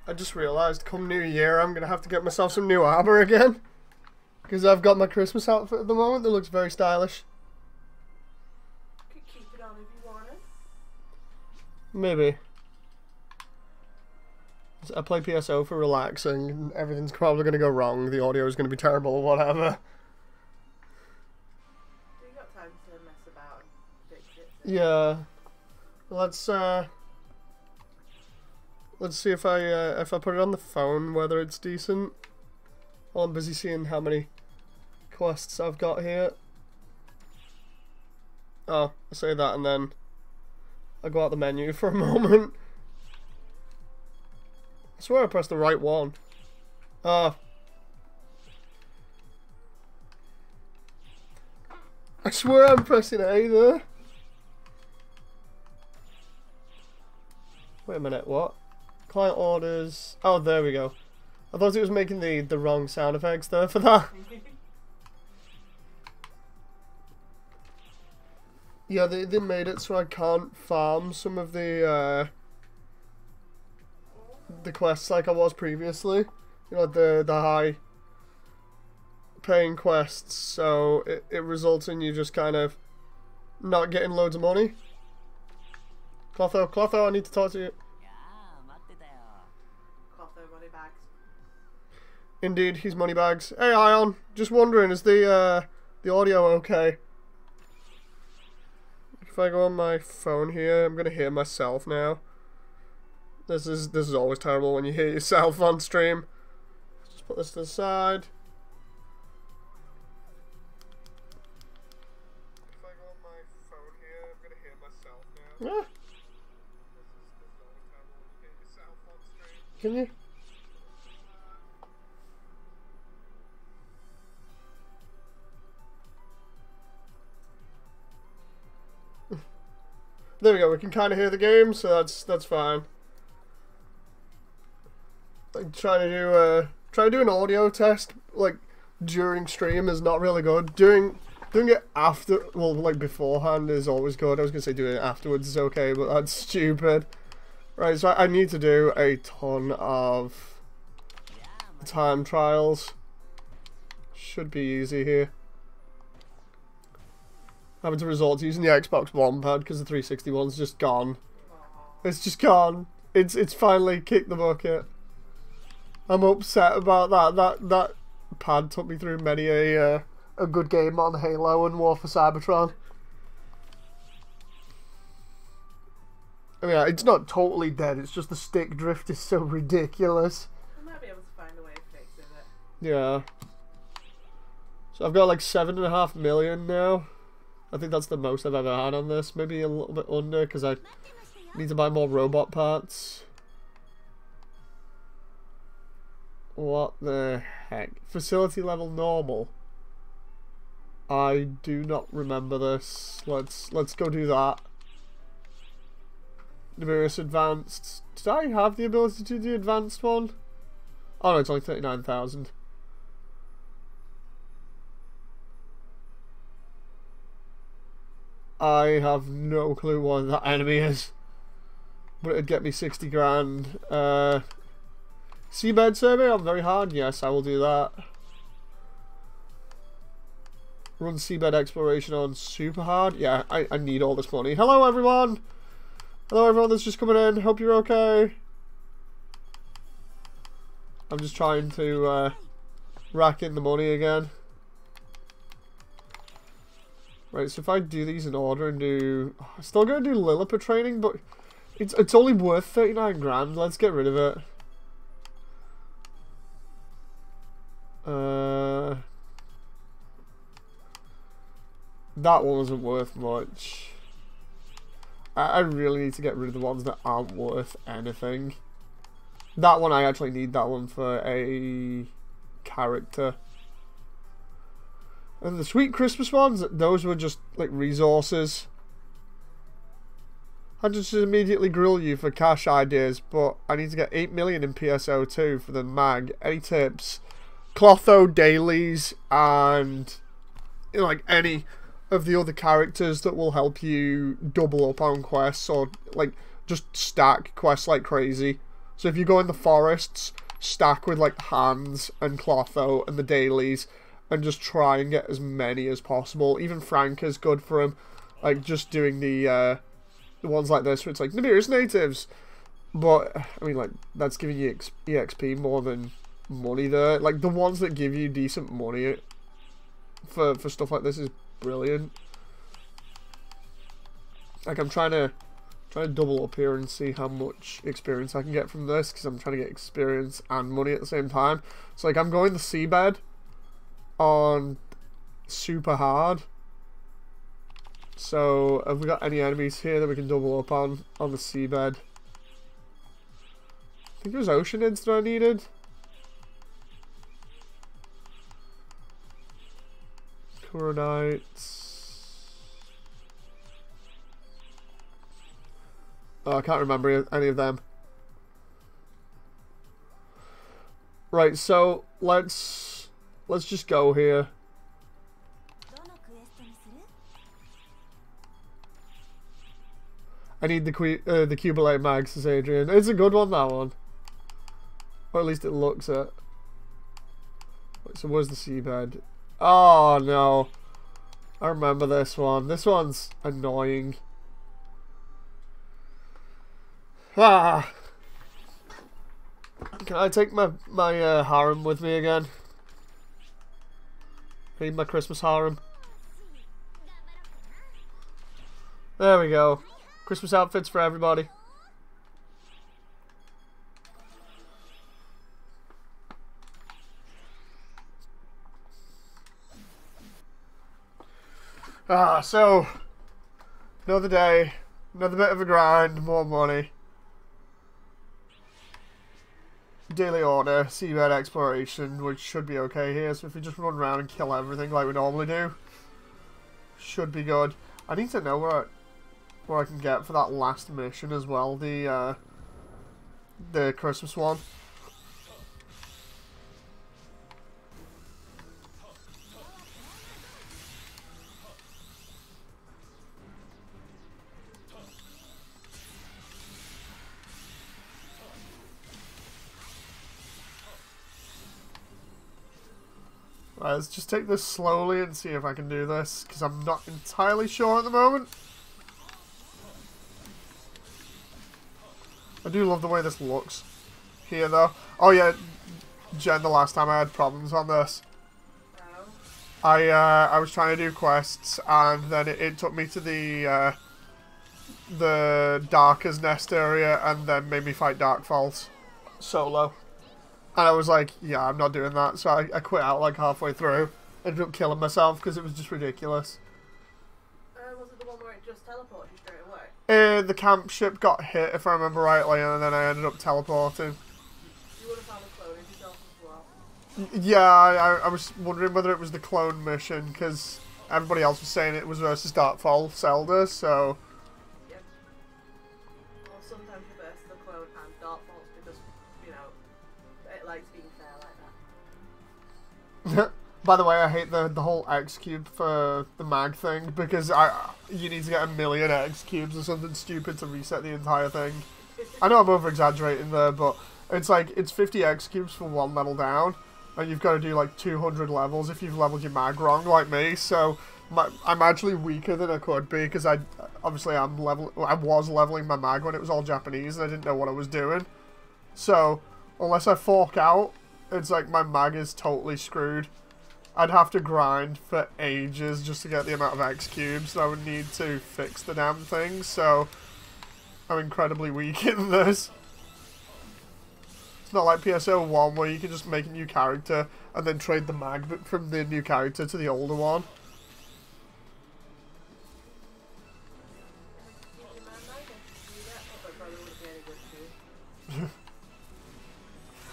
I just realised come New Year I'm going to have to get myself some new armour again. Because I've got my Christmas outfit at the moment that looks very stylish. Could keep it on if you wanted. Maybe. I play PSO for relaxing and everything's probably going to go wrong. The audio is going to be terrible or whatever. You got time to mess about and fix it. Yeah. Let's see if I put it on the phone whether it's decent. While I'm busy seeing how many quests I've got here. Oh, I say that and then I go out the menu for a moment. I swear I pressed the right one. I swear I'm pressing A there. Wait a minute, what? Client orders. Oh, there we go. I thought it was making the wrong sound effects there for that. Yeah, they made it so I can't farm some of the quests like I was previously. You know, the high paying quests, so it results in you just kind of not getting loads of money. Clotho, I need to talk to you. Clotho money bags. Indeed, he's money bags. Hey Ion, just wondering, is the audio okay? If I go on my phone here, I'm gonna hear myself now. This is always terrible when you hear yourself on stream. Just put this to the side. If I go on my phone here, I'm gonna hear myself now. Yeah. This is always terrible when you hear yourself on stream. Can you? There we go. We can kind of hear the game, so that's fine. Like trying to do an audio test like during stream is not really good. Doing it after, well, like beforehand is always good. I was gonna say doing it afterwards is okay, but that's stupid. Right, so I need to do a ton of time trials. Should be easy here. Having to resort to using the Xbox One pad because the 360 one's just gone. It's just gone. It's finally kicked the bucket. I'm upset about that. That pad took me through many a good game on Halo and War for Cybertron. I mean, it's not totally dead. It's just the stick drift is so ridiculous. I might be able to find a way of fixing it. Yeah. So I've got like 7.5 million now. I think that's the most I've ever had on this. Maybe a little bit under because I need to buy more robot parts. What the heck? Facility level normal. I do not remember this. Let's go do that. Numerous advanced. Did I have the ability to do the advanced one? Oh no, it's only 39,000. I have no clue what that enemy is. But it'd get me 60 grand. Seabed survey on very hard? Yes, I will do that. Run seabed exploration on super hard? Yeah, I need all this money. Hello everyone! Hello everyone that's just coming in. Hope you're okay. I'm just trying to rack in the money again. Right, so if I do these in order and do... I'm still going to do Lilliput training, but it's only worth 39 grand. Let's get rid of it. That one wasn't worth much. I really need to get rid of the ones that aren't worth anything. That one, I actually need that one for a character. And the sweet Christmas ones, those were just like resources. I just immediately grill you for cash ideas, but I need to get 8 million in PSO2 for the mag. Any tips? Clotho dailies and you know, like any of the other characters that will help you double up on quests or like just stack quests like crazy. So if you go in the forests, stack with like Hands and Clotho and the dailies, and just try and get as many as possible. Even Frank is good for him. Like just doing the ones like this where it's like Nibiru's natives. But I mean, like that's giving you EXP more than money there. Like the ones that give you decent money for stuff like this is brilliant. Like I'm trying to double up here and see how much experience I can get from this, because I'm trying to get experience and money at the same time. So like I'm going the seabed on super hard. So have we got any enemies here that we can double up on the seabed? I think it was Oceanids that I needed. Kuronites. Oh, I can't remember any of them. Right, so let's just go here. I need the Cubalate mag, says Adrian. It's a good one, that one. Or at least it looks it. Wait, so where's the seabed? Oh no. I remember this one. This one's annoying. Ah! Can I take my harem with me again? I need my Christmas harem. There we go. Christmas outfits for everybody. So another day, another bit of a grind, more money. Daily order, seabed exploration, which should be okay here. So if we just run around and kill everything like we normally do, should be good. I need to know where I can get for that last mission as well, the Christmas one. Right, let's just take this slowly and see if I can do this, because I'm not entirely sure at the moment. I do love the way this looks here, though. Oh yeah, Jen, the last time I had problems on this. I was trying to do quests, and then it took me to the Darker's Nest area, and then made me fight Darkfalls solo. And I was like, yeah, I'm not doing that. So I quit out like halfway through. Ended up killing myself because it was just ridiculous. Was it the one where it just teleported you straight away? The camp ship got hit, if I remember rightly, and then I ended up teleporting. You would have found a clone of yourself as well. Yeah, I was wondering whether it was the clone mission, because everybody else was saying it was versus Darkfall Zelda, so... Yep. Or sometimes you versus the clone and Darkfalls, because, you know, it likes being fair like that. By the way, I hate the whole X cube for the mag thing, because you need to get 1,000,000 X cubes or something stupid to reset the entire thing. I know I'm over exaggerating there, but it's like it's 50 X cubes for one level down, and you've got to do like 200 levels if you've leveled your mag wrong, like me. So I'm actually weaker than I could be, because I was leveling my mag when it was all Japanese and I didn't know what I was doing. So unless I fork out, it's like my mag is totally screwed. I'd have to grind for ages just to get the amount of X cubes that I would need to fix the damn thing, so I'm incredibly weak in this. It's not like PSO1 where you can just make a new character and then trade the mag from the new character to the older one.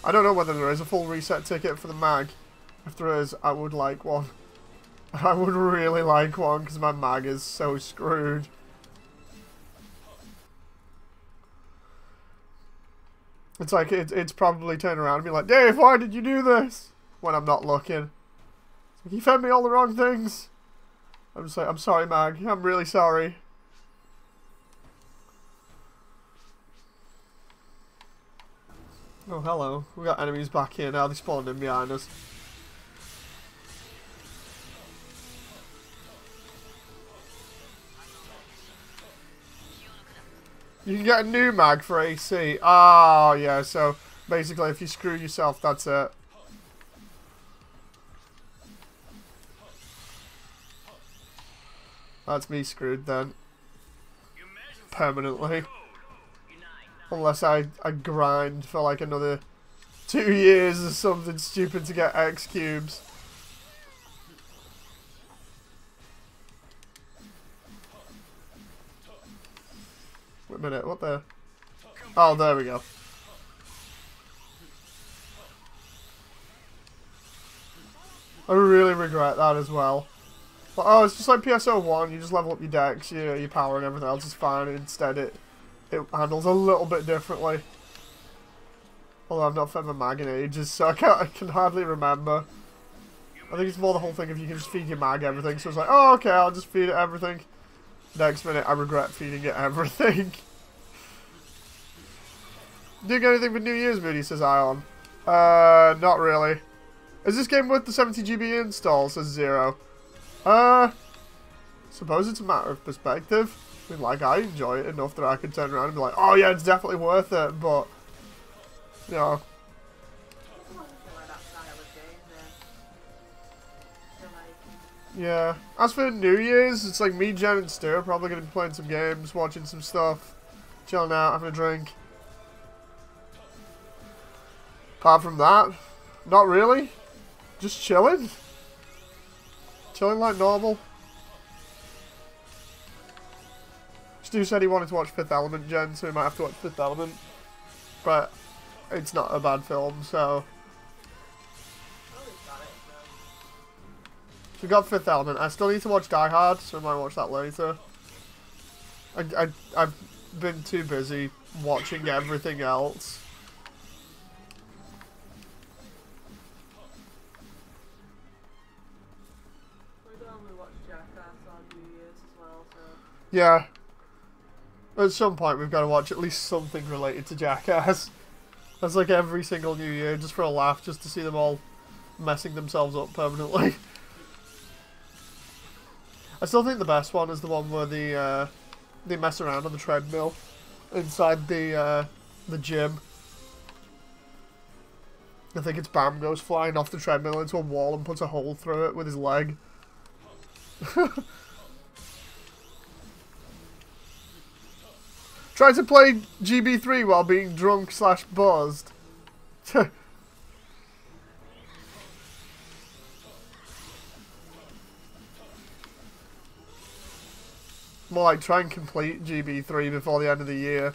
I don't know whether there is a full reset ticket for the mag. If there is, I would like one. I would really like one, because my mag is so screwed. It's like, it's probably turn around and be like, Dave, why did you do this? When I'm not looking. It's like, you fed me all the wrong things. I'm just like, I'm sorry, mag. I'm really sorry. Oh, hello. We got enemies back here now. They spawned in behind us. You can get a new mag for AC. Oh, yeah. So, basically, if you screw yourself, that's it. That's me screwed then. Permanently. Unless I grind for like another 2 years or something stupid to get X cubes. Wait a minute, what the? Oh, there we go. I really regret that as well. But, oh, it's just like PSO1, you just level up your dex, your power and everything else is fine. Instead, it handles a little bit differently. Although I've not fed my mag in ages, so I can hardly remember. I think it's more the whole thing if you can just feed your mag everything. So it's like, oh, okay, I'll just feed it everything. Next minute, I regret feeding it everything. Doing anything for New Year's Moody, says Ion. Not really. Is this game worth the 70 GB install, says Zero. Suppose it's a matter of perspective. I mean, like, I enjoy it enough that I can turn around and be like, oh yeah, it's definitely worth it, but, you know. Yeah. As for New Year's, it's like me, Jen, and Stu are probably going to be playing some games, watching some stuff, chilling out, having a drink. Apart from that, not really. Just chilling. Chilling like normal. Stu said he wanted to watch Fifth Element, Jen, so we might have to watch Fifth Element. But it's not a bad film, so. We got Fifth Element. I still need to watch Die Hard, so we might watch that later. I've been too busy watching everything else. Yeah. At some point we've got to watch at least something related to Jackass. That's like every single New Year, just for a laugh, just to see them all messing themselves up permanently. I still think the best one is the one where they mess around on the treadmill inside the gym. I think it's Bam goes flying off the treadmill into a wall and puts a hole through it with his leg. Try to play GB3 while being drunk / buzzed. More like try and complete GB3 before the end of the year.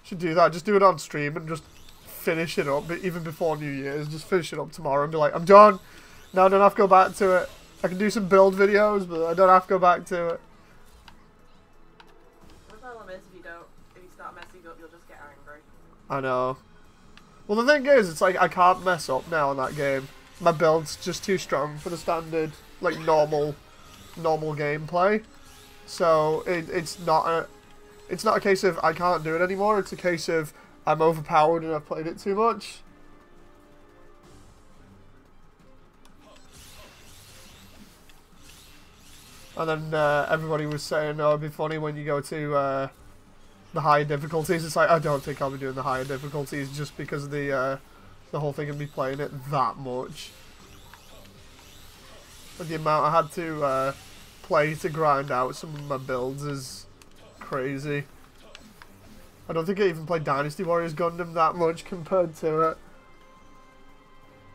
Should do that. Just do it on stream and just finish it up, even before New Year's. Just finish it up tomorrow and be like, I'm done. Now I don't have to go back to it. I can do some build videos, but I don't have to go back to it. If you start messing up, you'll just get angry. I know. Well, the thing is, it's like I can't mess up now in that game. My build's just too strong for the standard, like normal gameplay. So it's not a case of I can't do it anymore. It's a case of I'm overpowered and I've played it too much. And then everybody was saying, oh, it'd be funny when you go to the higher difficulties. It's like, I don't think I'll be doing the higher difficulties just because of the whole thing and be playing it that much. But the amount I had to play to grind out some of my builds is crazy. I don't think I even played Dynasty Warriors Gundam that much compared to it.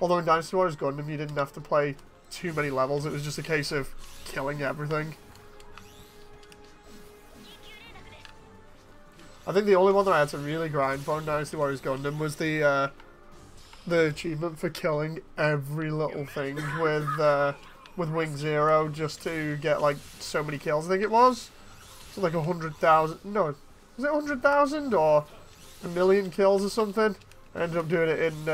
Although in Dynasty Warriors Gundam you didn't have to play too many levels, it was just a case of killing everything. I think the only one that I had to really grind for in Dynasty Warriors Gundam was the achievement for killing every little thing with Wing Zero just to get like so many kills. I think it was. So like 100,000. No, was it 100,000 or a million kills or something? I ended up doing it in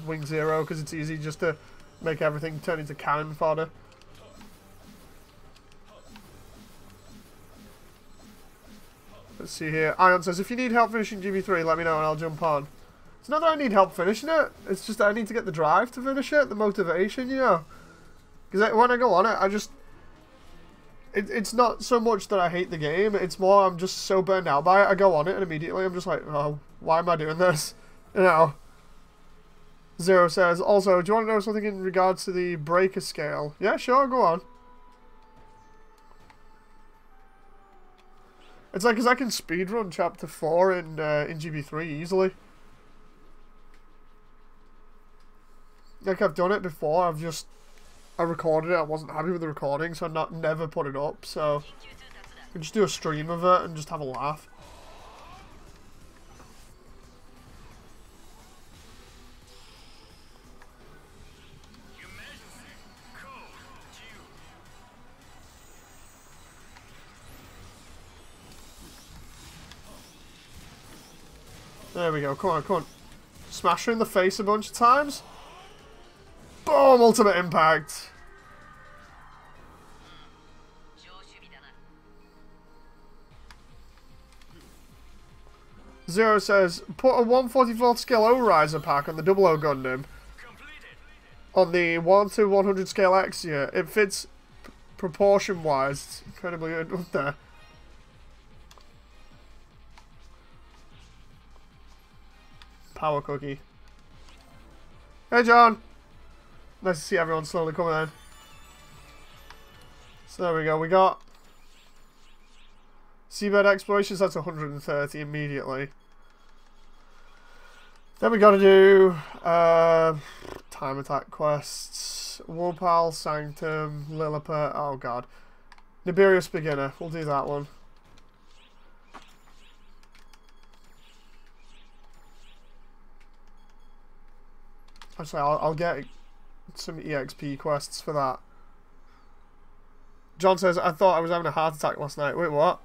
Wing Zero because it's easy just to make everything turn into cannon fodder. Let's see here. Ion says, if you need help finishing GB3, let me know and I'll jump on. It's not that I need help finishing it. It's just that I need to get the drive to finish it, the motivation, you know. Because when I go on it, I just... It's not so much that I hate the game. It's more I'm just so burned out by it. I go on it and immediately I'm just like, oh, why am I doing this? You know. Zero says, also, do you want to know something in regards to the breaker scale? Yeah, sure, go on. It's like, because I can speedrun chapter 4 in GB3 easily. Like, I've done it before, I recorded it, I wasn't happy with the recording, so I never put it up, so... I can just do a stream of it and just have a laugh. There we go, come on, come on. Smash her in the face a bunch of times. Boom! Ultimate impact. Zero says, put a 144th scale O-Riser pack on the 00 Gundam. On the 1 to 100 scale Exia. It fits proportion-wise. It's incredibly good up there. Power cookie. Hey, John. Nice to see everyone slowly coming in. So there we go. We got Seabed Explorations. That's 130 immediately. Then we got to do Time Attack quests. Warpal, Sanctum, Lilliput. Oh god. Nibirius Beginner. We'll do that one. Actually, I'll get some EXP quests for that. John says, I thought I was having a heart attack last night. Wait, what?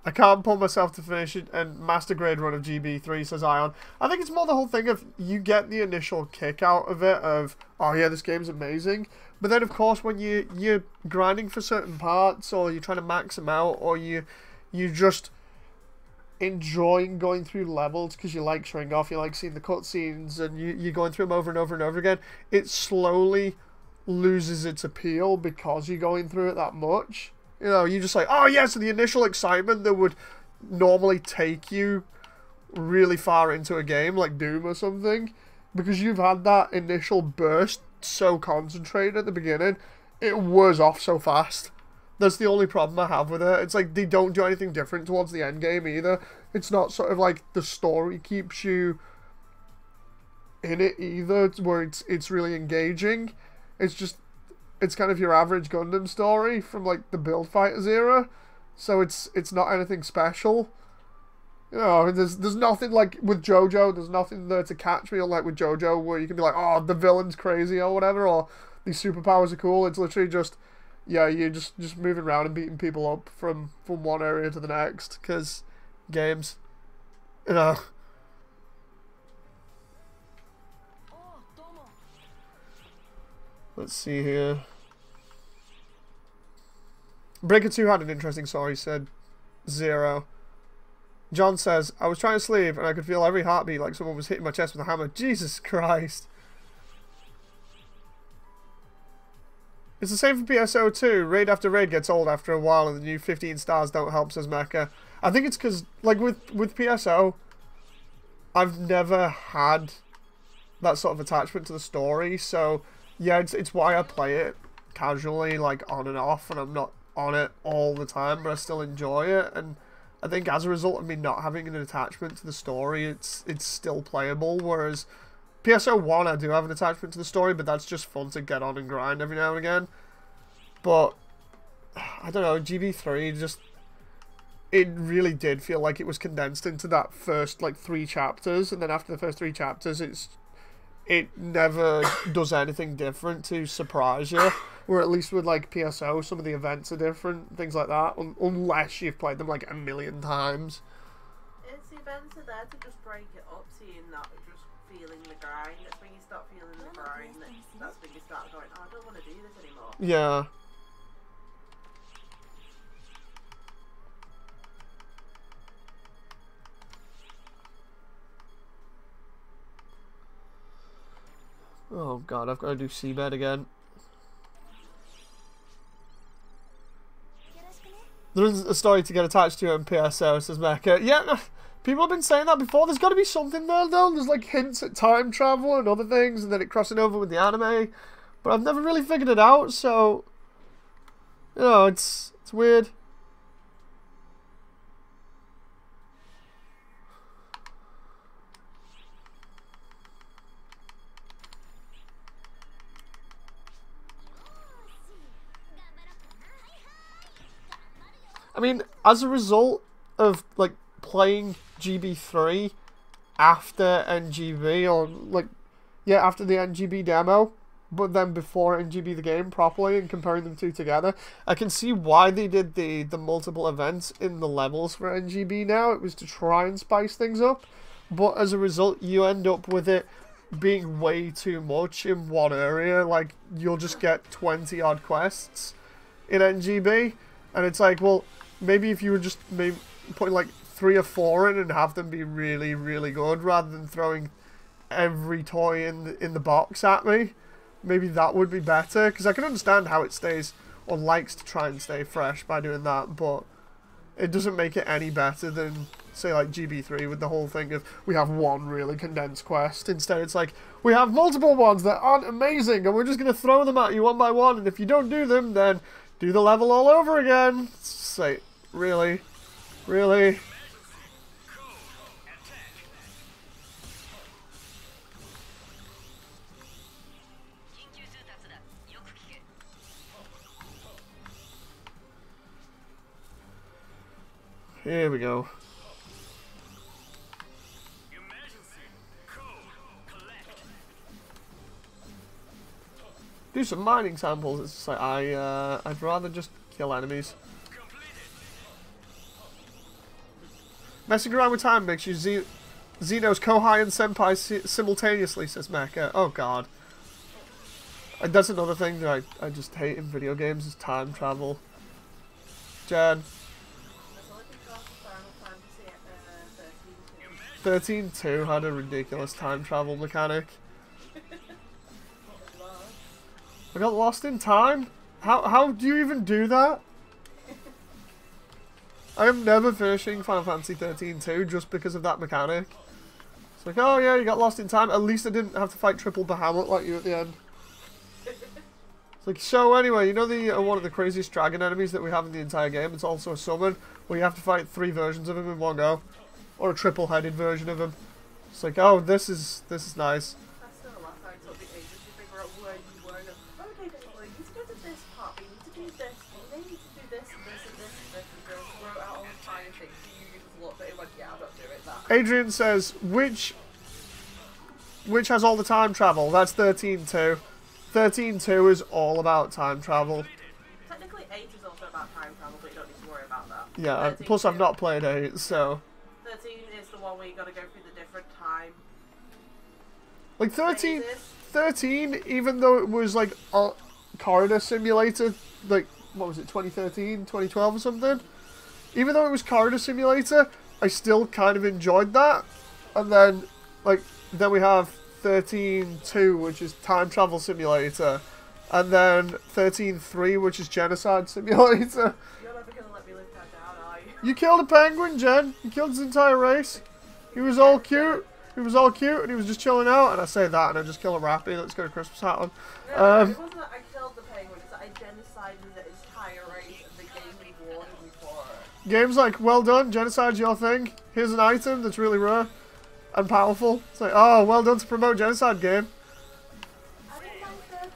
I can't pull myself to finish it and master grade run of GB3, says Ion. I think it's more the whole thing of you get the initial kick out of it of, oh yeah, this game's amazing. But then, of course, when you're grinding for certain parts or you're trying to max them out or you just enjoying going through levels because you like showing off, you like seeing the cutscenes, and you're going through them over and over and over again, it slowly loses its appeal because you're going through it that much. You know, you're just like, oh yeah, so the initial excitement that would normally take you really far into a game, like Doom or something, because you've had that initial burst so concentrated at the beginning, it wears off so fast. That's the only problem I have with it. It's like they don't do anything different towards the end game either. It's not sort of like the story keeps you in it either, where it's really engaging. It's just, it's kind of your average Gundam story from like the Build Fighters era. So it's not anything special. You know, there's nothing like with JoJo, there's nothing there to catch me, unlike with JoJo where you can be like, oh, the villain's crazy or whatever, or these superpowers are cool. It's literally just, yeah, you're just moving around and beating people up from one area to the next, because games, you know. Let's see here. Breaker 2 had an interesting story, said Zero. John says, I was trying to sleep and I could feel every heartbeat like someone was hitting my chest with a hammer. Jesus Christ. It's the same for PSO2. Raid after raid gets old after a while and the new 15 stars don't help, says Mecha. I think it's because, like, with PSO, I've never had that sort of attachment to the story. So, yeah, it's why I play it casually, like, on and off, and I'm not on it all the time, but I still enjoy it. And I think as a result of me not having an attachment to the story, it's still playable, whereas PSO1 I do have an attachment to the story, but that's just fun to get on and grind every now and again. But I don't know, GB3 just, it really did feel like it was condensed into that first like 3 chapters, and then after the first 3 chapters it never does anything different to surprise you. Where at least with like PSO, some of the events are different, things like that, unless you've played them like a million times. It's events are there to just break it up, seeing that just feeling the grind. It's when you start feeling the grind that's when you start going, oh, I don't want to do this anymore. Yeah. Oh god, I've got to do seabed again. There isn't a story to get attached to in PSO, says Mecha. Yeah, people have been saying that before. There's got to be something there, though. There's like hints at time travel and other things, and then it crossing over with the anime. But I've never really figured it out, so... You know, it's weird. I mean, as a result of, like, playing GB3 after NGB, or, like, yeah, after the NGB demo, but then before NGB the game properly, and comparing them two together, I can see why they did the multiple events in the levels for NGB now. It was to try and spice things up, but as a result, you end up with it being way too much in one area. Like, you'll just get 20-odd quests in NGB, and it's like, well... Maybe if you were just putting like 3 or 4 in and have them be really, really good rather than throwing every toy in the box at me, maybe that would be better. Because I can understand how it stays or likes to try and stay fresh by doing that, but it doesn't make it any better than, say, like GB3 with the whole thing of we have one really condensed quest. Instead, it's like we have multiple ones that aren't amazing and we're just going to throw them at you one by one, and if you don't do them, then do the level all over again. It's like, really? Really? Here we go. Do some mining samples. It's just like I'd rather just kill enemies. Messing around with time makes you Xeno's Kohai and Senpai simultaneously, says Mecha. Oh god. And that's another thing that I just hate in video games is time travel. Jen. 13.2 had a ridiculous time travel mechanic. I got lost in time? How do you even do that? I am never finishing Final Fantasy 13-2 just because of that mechanic. It's like, oh yeah, you got lost in time. At least I didn't have to fight Triple Bahamut like you at the end. It's like, so anyway, you know the one of the craziest dragon enemies that we have in the entire game? It's also a summon, where you have to fight 3 versions of him in one go. Or a triple-headed version of him. It's like, oh, this is nice. That's still the last time it took me ages to figure out where you were. Okay, well, you need to go to this part, but you need to do this, and then you need to do this, and this, and this, and this, and this, and wrote out all the tiny things, so you just looked at it and went, yeah, I'll not do it, that. Adrian says, which has all the time travel? That's 13.2. 13.2 is all about time travel. Technically 8 is also about time travel, but you don't need to worry about that. Yeah, plus I've not played 8, so... 13 is the one where you gotta go through the different time. Like 13, even though it was like a corridor simulator, like, what was it, 2013, 2012 or something? Even though it was corridor simulator, I still kind of enjoyed that. And then, like, then we have 13.2, which is time travel simulator. And then 13.3, which is genocide simulator. You're never gonna let me live that down, are you? You killed a penguin, Jen. You killed his entire race. He was all cute. He was all cute, and he was just chilling out. And I say that, and I just kill a rappy. Let's go to Christmas hat on. No, it wasn't that I killed the penguin. It's that I genocided the entire race, and the game rewarded me for it. Game's like, well done, genocide's your thing. Here's an item that's really rare and powerful. It's like, oh, well done to promote genocide game. I didn't like 13.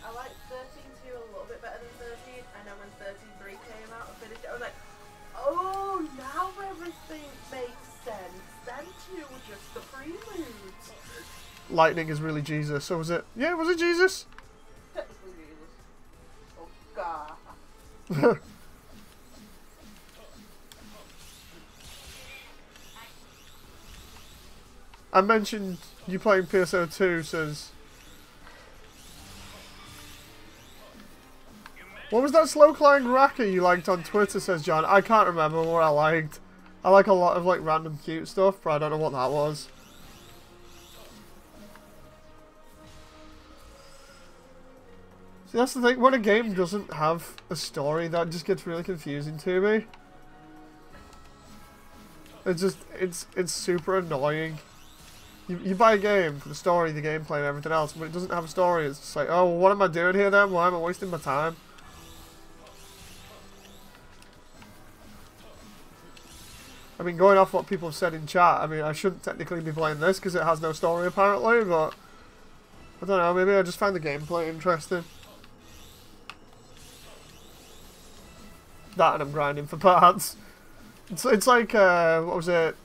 I liked 13.2 a little bit better than 13. And then when 13.3 came out and finished it, I was like, oh, now everything makes sense. Then 2 was just the prelude. Lightning is really Jesus. So was it? Yeah, was it Jesus? Technically Jesus. Oh, God. I mentioned you playing PSO2, says... What was that slow climb racker you liked on Twitter, says John? I can't remember what I liked. I like a lot of like random cute stuff, but I don't know what that was. See, that's the thing. When a game doesn't have a story, that just gets really confusing to me. It's super annoying. You buy a game for the story, the gameplay, and everything else, but it doesn't have a story. It's just like, oh, well, what am I doing here then? Why am I wasting my time? I mean, going off what people have said in chat, I mean, I shouldn't technically be playing this because it has no story apparently, but I don't know, maybe I just find the gameplay interesting. That and I'm grinding for parts. It's like, what was it?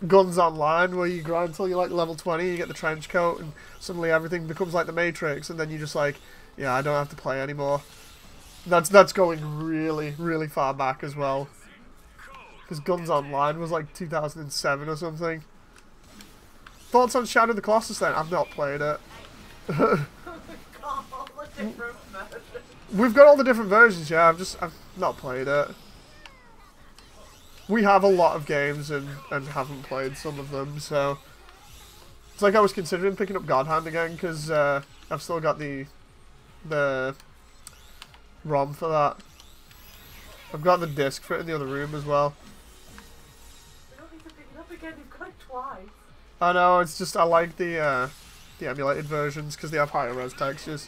Guns Online, where you grind until you're like level 20, you get the trench coat, and suddenly everything becomes like the Matrix, and then you're just like, yeah, I don't have to play anymore. That's going really, really far back as well. Because Guns Online was like 2007 or something. Thoughts on Shadow of the Colossus then? I've not played it. We've got all the different versions, yeah, I've not played it. We have a lot of games and haven't played some of them, so it's like I was considering picking up God Hand again because I've still got the ROM for that. I've got the disc for it in the other room as well. You don't need to pick it up again. You've got it twice. I know. It's just I like the emulated versions because they have higher res textures.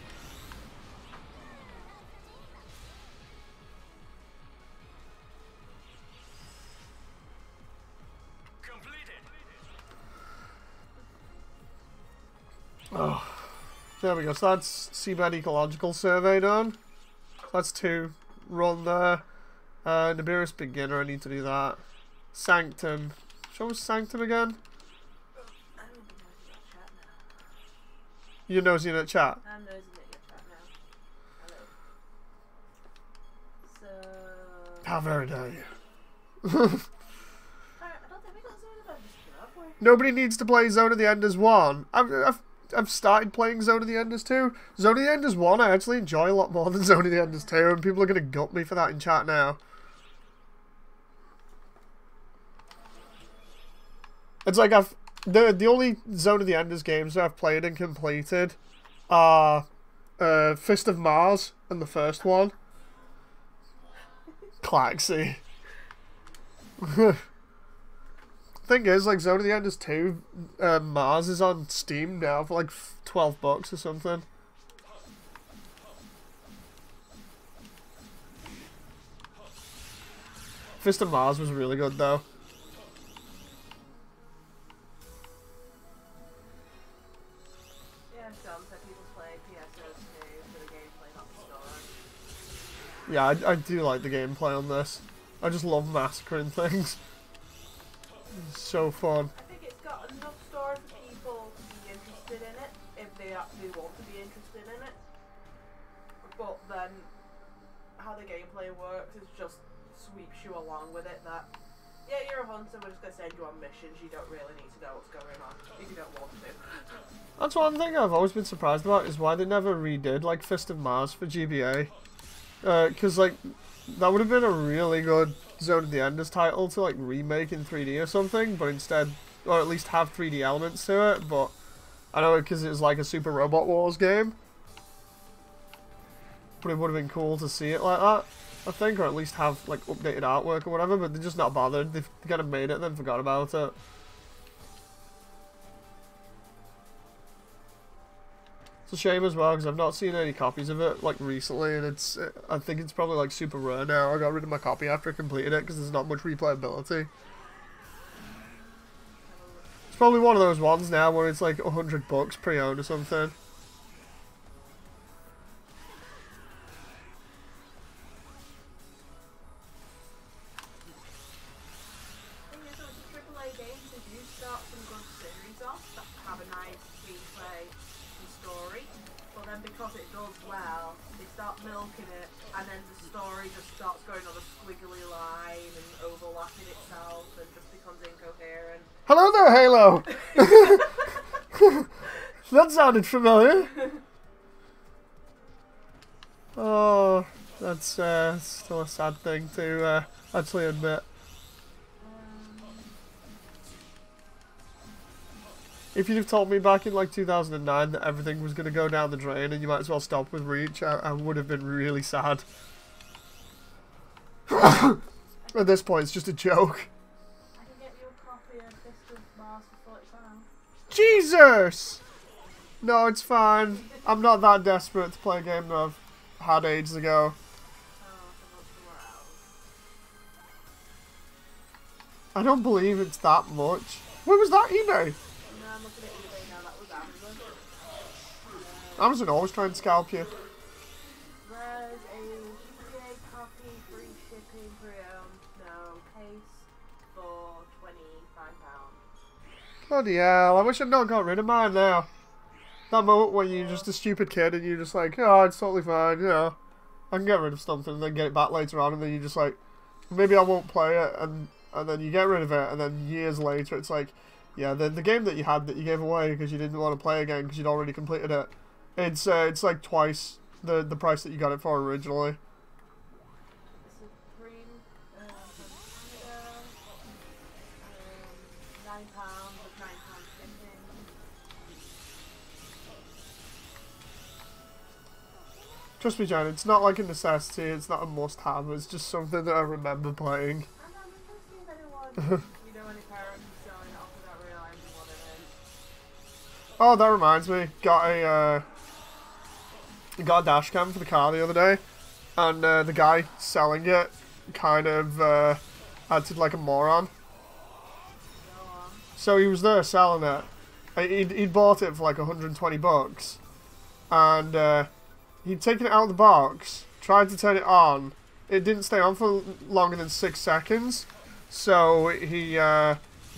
Oh, there we go. So that's Seabed Ecological Survey done. That's 2 run there. Nibiru's Beginner, I need to do that. Sanctum. Show us Sanctum again. You're nosing at chat? I'm nosing at your chat now. Hello. So... How very dare you. I don't think we got Zone of the Enders, have we? Nobody needs to play Zone of the Enders 1. I've started playing Zone of the Enders 2. Zone of the Enders 1 I actually enjoy a lot more than Zone of the Enders 2, and people are going to gut me for that in chat now. It's like the only Zone of the Enders games that I've played and completed are Fist of Mars and the first one. Claxy. Thing is, like, Zone of the Enders 2, Mars is on Steam now for like $12 or something. Fist of Mars was really good though. Yeah, John said people play PSO2 for the gameplay, not the story. Yeah, I do like the gameplay on this. I just love massacring things. It's so fun. I think it's got enough story for people to be interested in it, if they actually want to be interested in it. But then, how the gameplay works is just sweeps you along with it, that, yeah, you're a hunter, we're just going to send you on missions, you don't really need to know what's going on, if you don't want to. That's one thing I've always been surprised about, is why they never redid, like, Fist of Mars for GBA. Because, like, that would have been a really good Zone of the Enders title to, like, remake in 3D or something, but instead, or at least have 3D elements to it, but I know because it was like a Super Robot Wars game. But it would have been cool to see it like that, I think, or at least have, like, updated artwork or whatever, but they're just not bothered. They've kind of made it and then forgot about it. It's a shame as well, because I've not seen any copies of it, like, recently, and it's, I think it's probably, like, super rare now. I got rid of my copy after I completed it, because there's not much replayability. It's probably one of those ones now where it's, like, $100 pre-owned or something. Because it does well, they start milking it, and then the story just starts going on a squiggly line and overlapping itself and just becomes incoherent. Hello there, Halo! That sounded familiar. Oh, that's still a sad thing to actually admit. If you'd have told me back in like 2009 that everything was going to go down the drain and you might as well stop with Reach, I would have been really sad. At this point, it's just a joke. I can get you a copy of Fist of Mars for £45. Jesus! No, it's fine. I'm not that desperate to play a game that I've had ages ago. I don't believe it's that much. Where was that eBay? No, I'm looking at eBay now. That was Amazon. Amazon always trying to scalp you. There's a GTA copy, free shipping, pre-owned, no case for £25. Bloody hell, I wish I'd not got rid of mine now. That moment when you're just a stupid kid and you're just like, oh, it's totally fine, you know. I can get rid of something and then get it back later on, and then you're just like, maybe I won't play it, and then you get rid of it, and then years later it's like, yeah, the game that you had that you gave away because you didn't want to play again because you'd already completed it, it's like twice the price that you got it for originally. Supreme from Canada, £9 with £9 shipping. Trust me, Jan, it's not like a necessity, it's not a must-have, it's just something that I remember playing. You know any parents selling it off without realising what it is? Oh, that reminds me. Got a dash cam for the car the other day, and the guy selling it kind of acted like a moron. So he was there selling it. He'd bought it for like 120 bucks, and he'd taken it out of the box, tried to turn it on. It didn't stay on for longer than 6 seconds. So he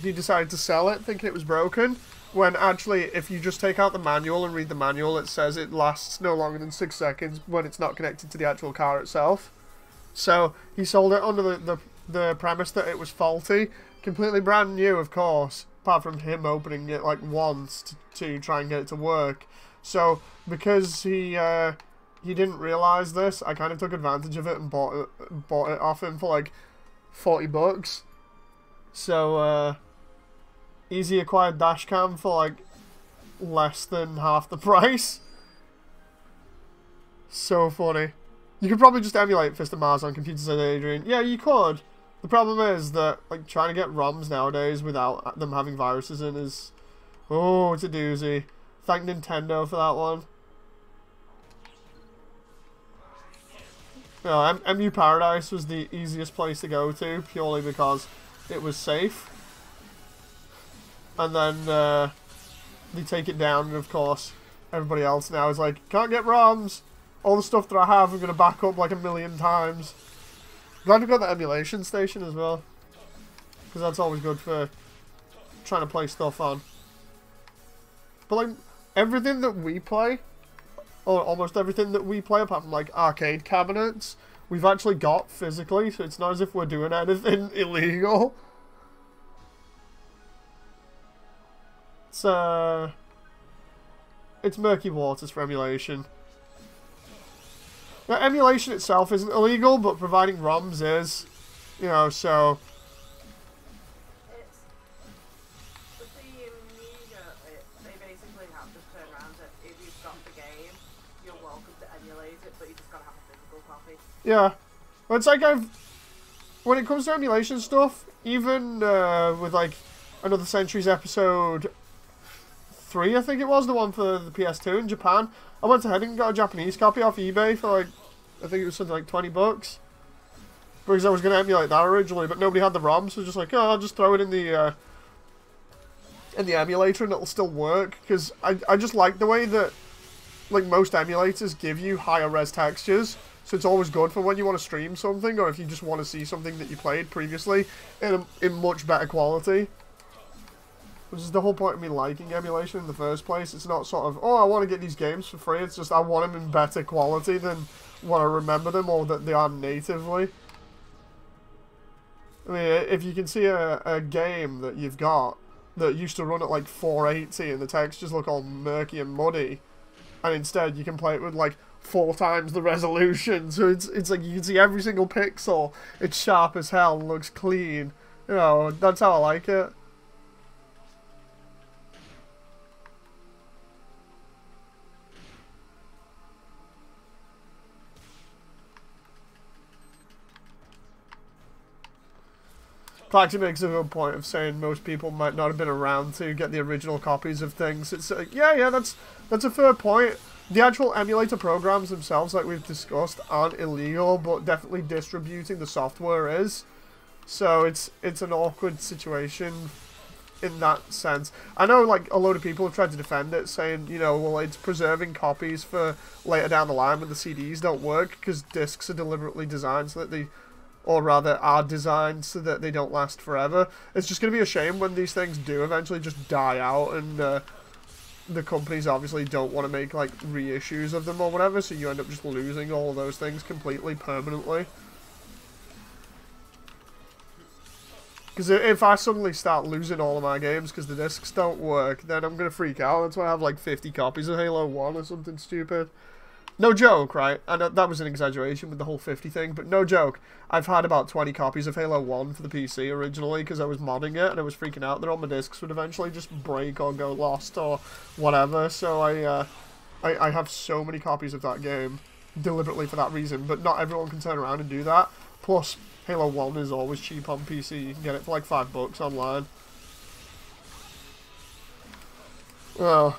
decided to sell it, thinking it was broken, when actually if you just take out the manual and read the manual, it says it lasts no longer than 6 seconds when it's not connected to the actual car itself. So he sold it under the premise that it was faulty, completely brand new, of course, apart from him opening it like once to try and get it to work. So because he didn't realise this, I kind of took advantage of it and bought it off him for like 40 bucks. So easy acquired dash cam for like less than half the price. So funny. You could probably just emulate Fist of Mars on computer, said Adrian. Yeah, you could. The problem is that like trying to get ROMs nowadays without them having viruses in is, oh, it's a doozy. Thank Nintendo for that one. No, MU Paradise was the easiest place to go to, purely because it was safe. And then they take it down, and of course, everybody else now is like, can't get ROMs! All the stuff that I have, I'm going to back up like 1,000,000 times. Glad we've got the emulation station as well, because that's always good for trying to play stuff on. But like, everything that we play, or almost everything that we play, apart from like arcade cabinets, we've actually got physically, so it's not as if we're doing anything illegal. It's murky waters for emulation. Now, emulation itself isn't illegal, but providing ROMs is, you know, so. With the Amiga, they basically have to turn around that if you've got the game, you're welcome to emulate it, but you just gotta have a physical copy. Yeah. Well, it's like when it comes to emulation stuff, even with like Another Century's episode 3, I think it was, the one for the PS2 in Japan, I went ahead and got a Japanese copy off eBay for like, I think it was something like 20 bucks. Because I was going to emulate that originally, but nobody had the ROM, so just like, oh, I'll just throw it in the emulator and it'll still work. Because I just like the way that, like, most emulators give you higher res textures. So it's always good for when you want to stream something, or if you just want to see something that you played previously in much better quality. Which is the whole point of me liking emulation in the first place. It's not sort of, oh, I want to get these games for free. It's just I want them in better quality than what I remember them or that they are natively. I mean, if you can see a game that you've got that used to run at like 480 and the textures look all murky and muddy, and instead you can play it with like 4 times the resolution, so it's like you can see every single pixel, it's sharp as hell and looks clean. You know, that's how I like it. Paxi makes a good point of saying most people might not have been around to get the original copies of things. It's yeah, that's a fair point. The actual emulator programs themselves, like we've discussed, aren't illegal, but definitely distributing the software is. So it's an awkward situation in that sense. I know like a load of people have tried to defend it, saying, you know, well, it's preserving copies for later down the line when the CDs don't work, because discs are deliberately designed so that they, or rather are designed so that they don't last forever. It's just going to be a shame when these things do eventually just die out, and the companies obviously don't want to make like reissues of them or whatever, so you end up just losing all of those things completely, permanently. Because if I suddenly start losing all of my games because the discs don't work, then I'm going to freak out. That's why I have like 50 copies of Halo 1 or something stupid. No joke, right? I know that was an exaggeration with the whole 50 thing, but no joke. I've had about 20 copies of Halo 1 for the PC originally because I was modding it and I was freaking out that all my discs would eventually just break or go lost or whatever. So I have so many copies of that game deliberately for that reason, but not everyone can turn around and do that. Plus, Halo 1 is always cheap on PC. You can get it for like $5 online. Well,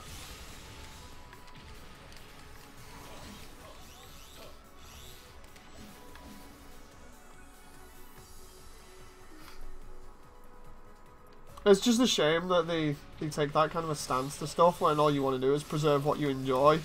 it's just a shame that they take that kind of a stance to stuff when all you want to do is preserve what you enjoy.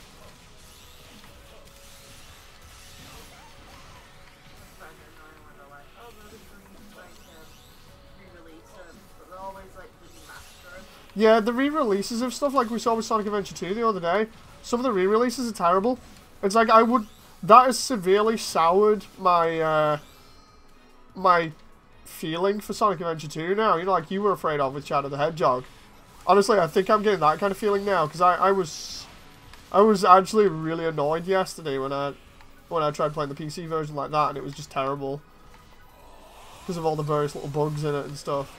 Yeah, the re-releases of stuff like we saw with Sonic Adventure 2 the other day, some of the re-releases are terrible. It's like that has severely soured my, my feeling for Sonic Adventure 2 now. You know, like you were afraid of with Shadow the Hedgehog. Honestly, I think I'm getting that kind of feeling now, because I was actually really annoyed yesterday when I tried playing the PC version like that, and it was just terrible. Because of all the various little bugs in it and stuff.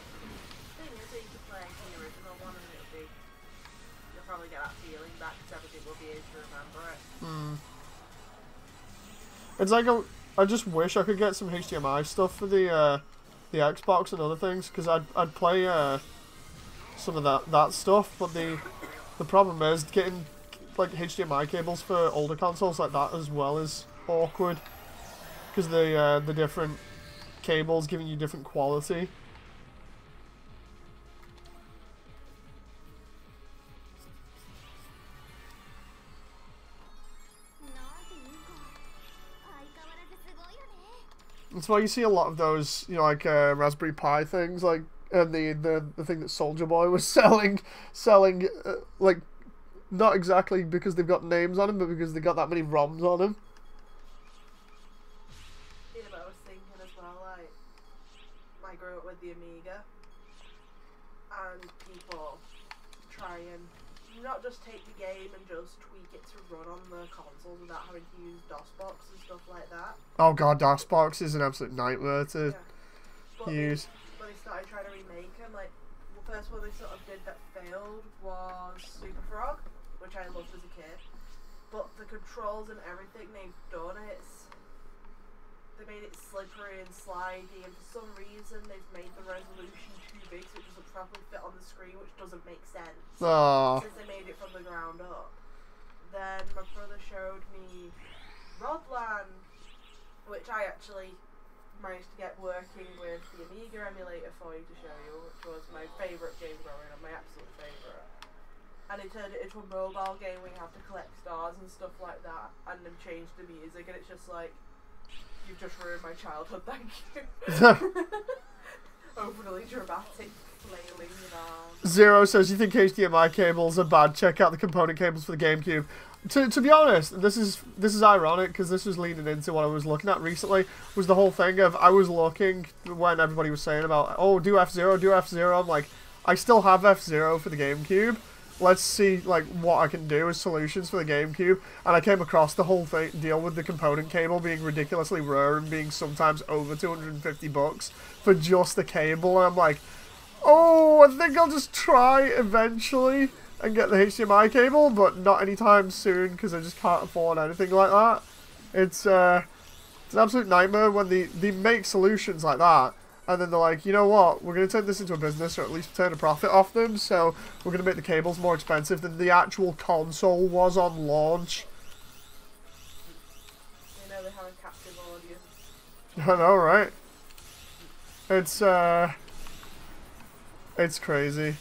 It's like I just wish I could get some HDMI stuff for the Xbox and other things, because I'd play some of that stuff, but the problem is getting like HDMI cables for older consoles like that as well is awkward, because the different cables giving you different quality. That's why you see a lot of those, you know, like Raspberry Pi things, like the thing that Soulja Boy was selling, like not exactly because they've got names on them, but because they got that many ROMs on them. Yeah, but I was thinking as well, like, I grew up with the Amiga, and people try and not just take the game and just tweak it to run on the consoles without having to use DOSBox and stuff like that. Oh god, DOSBox is an absolute nightmare to use. When they started trying to remake them, like, the first one they sort of did that failed was Super Frog, which I loved as a kid. But the controls and everything they've done, they made it slippery and slidey, and for some reason they've made the resolution too big so it doesn't properly fit on the screen, which doesn't make sense. Aww. Since they made it from the ground up. Then my brother showed me Rodland, which I actually managed to get working with the Amiga emulator for you to show you, which was my favourite game growing up, my absolute favourite. And it turned it into a mobile game where you have to collect stars and stuff like that, and then change the music, and it's just like, you've just ruined my childhood, thank you. Overly dramatic flailing arms. Zero says, you think HDMI cables are bad? Check out the component cables for the GameCube. To be honest, this is ironic, because this was leading into what I was looking at recently, was the whole thing of, I was looking when everybody was saying about, oh, do F-Zero, do F-Zero. I'm like, I still have F-Zero for the GameCube. Let's see like what I can do as solutions for the GameCube, and I came across the whole deal with the component cable being ridiculously rare and being sometimes over $250 for just the cable, and I'm like, oh, I think I'll just try eventually and get the HDMI cable, but not anytime soon because I just can't afford anything like that. It's an absolute nightmare when they make solutions like that, And then they're like, you know what, we're going to turn this into a business, or at least turn a profit off them, so we're going to make the cables more expensive than the actual console was on launch. You know they have a captive audience. I know, right? It's crazy.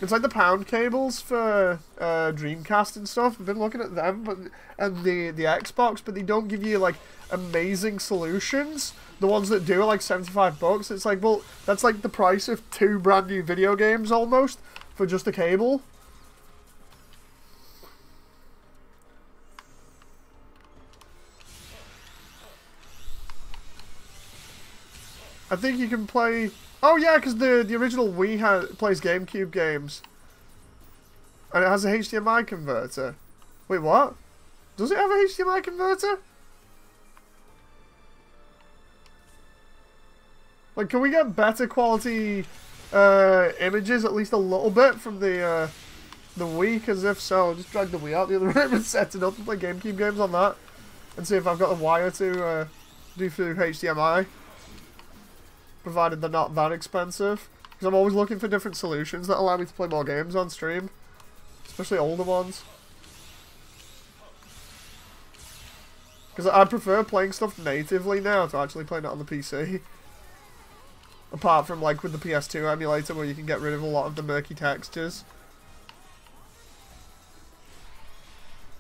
It's like the pound cables for Dreamcast and stuff. I've been looking at them, and the Xbox, but they don't give you like amazing solutions. The ones that do are like $75. It's like, well, that's like the price of 2 brand new video games almost for just a cable. I think you can play. Oh yeah, because the original Wii plays GameCube games, and it has a HDMI converter. Wait, what? Does it have a HDMI converter? Like, can we get better quality images, at least a little bit, from the Wii? Because if so, just drag the Wii out the other room and set it up and play GameCube games on that, and see if I've got a wire to do through HDMI. Provided they're not that expensive. Because I'm always looking for different solutions that allow me to play more games on stream. Especially older ones. Because I prefer playing stuff natively now to actually playing it on the PC. Apart from like with the PS2 emulator where you can get rid of a lot of the murky textures.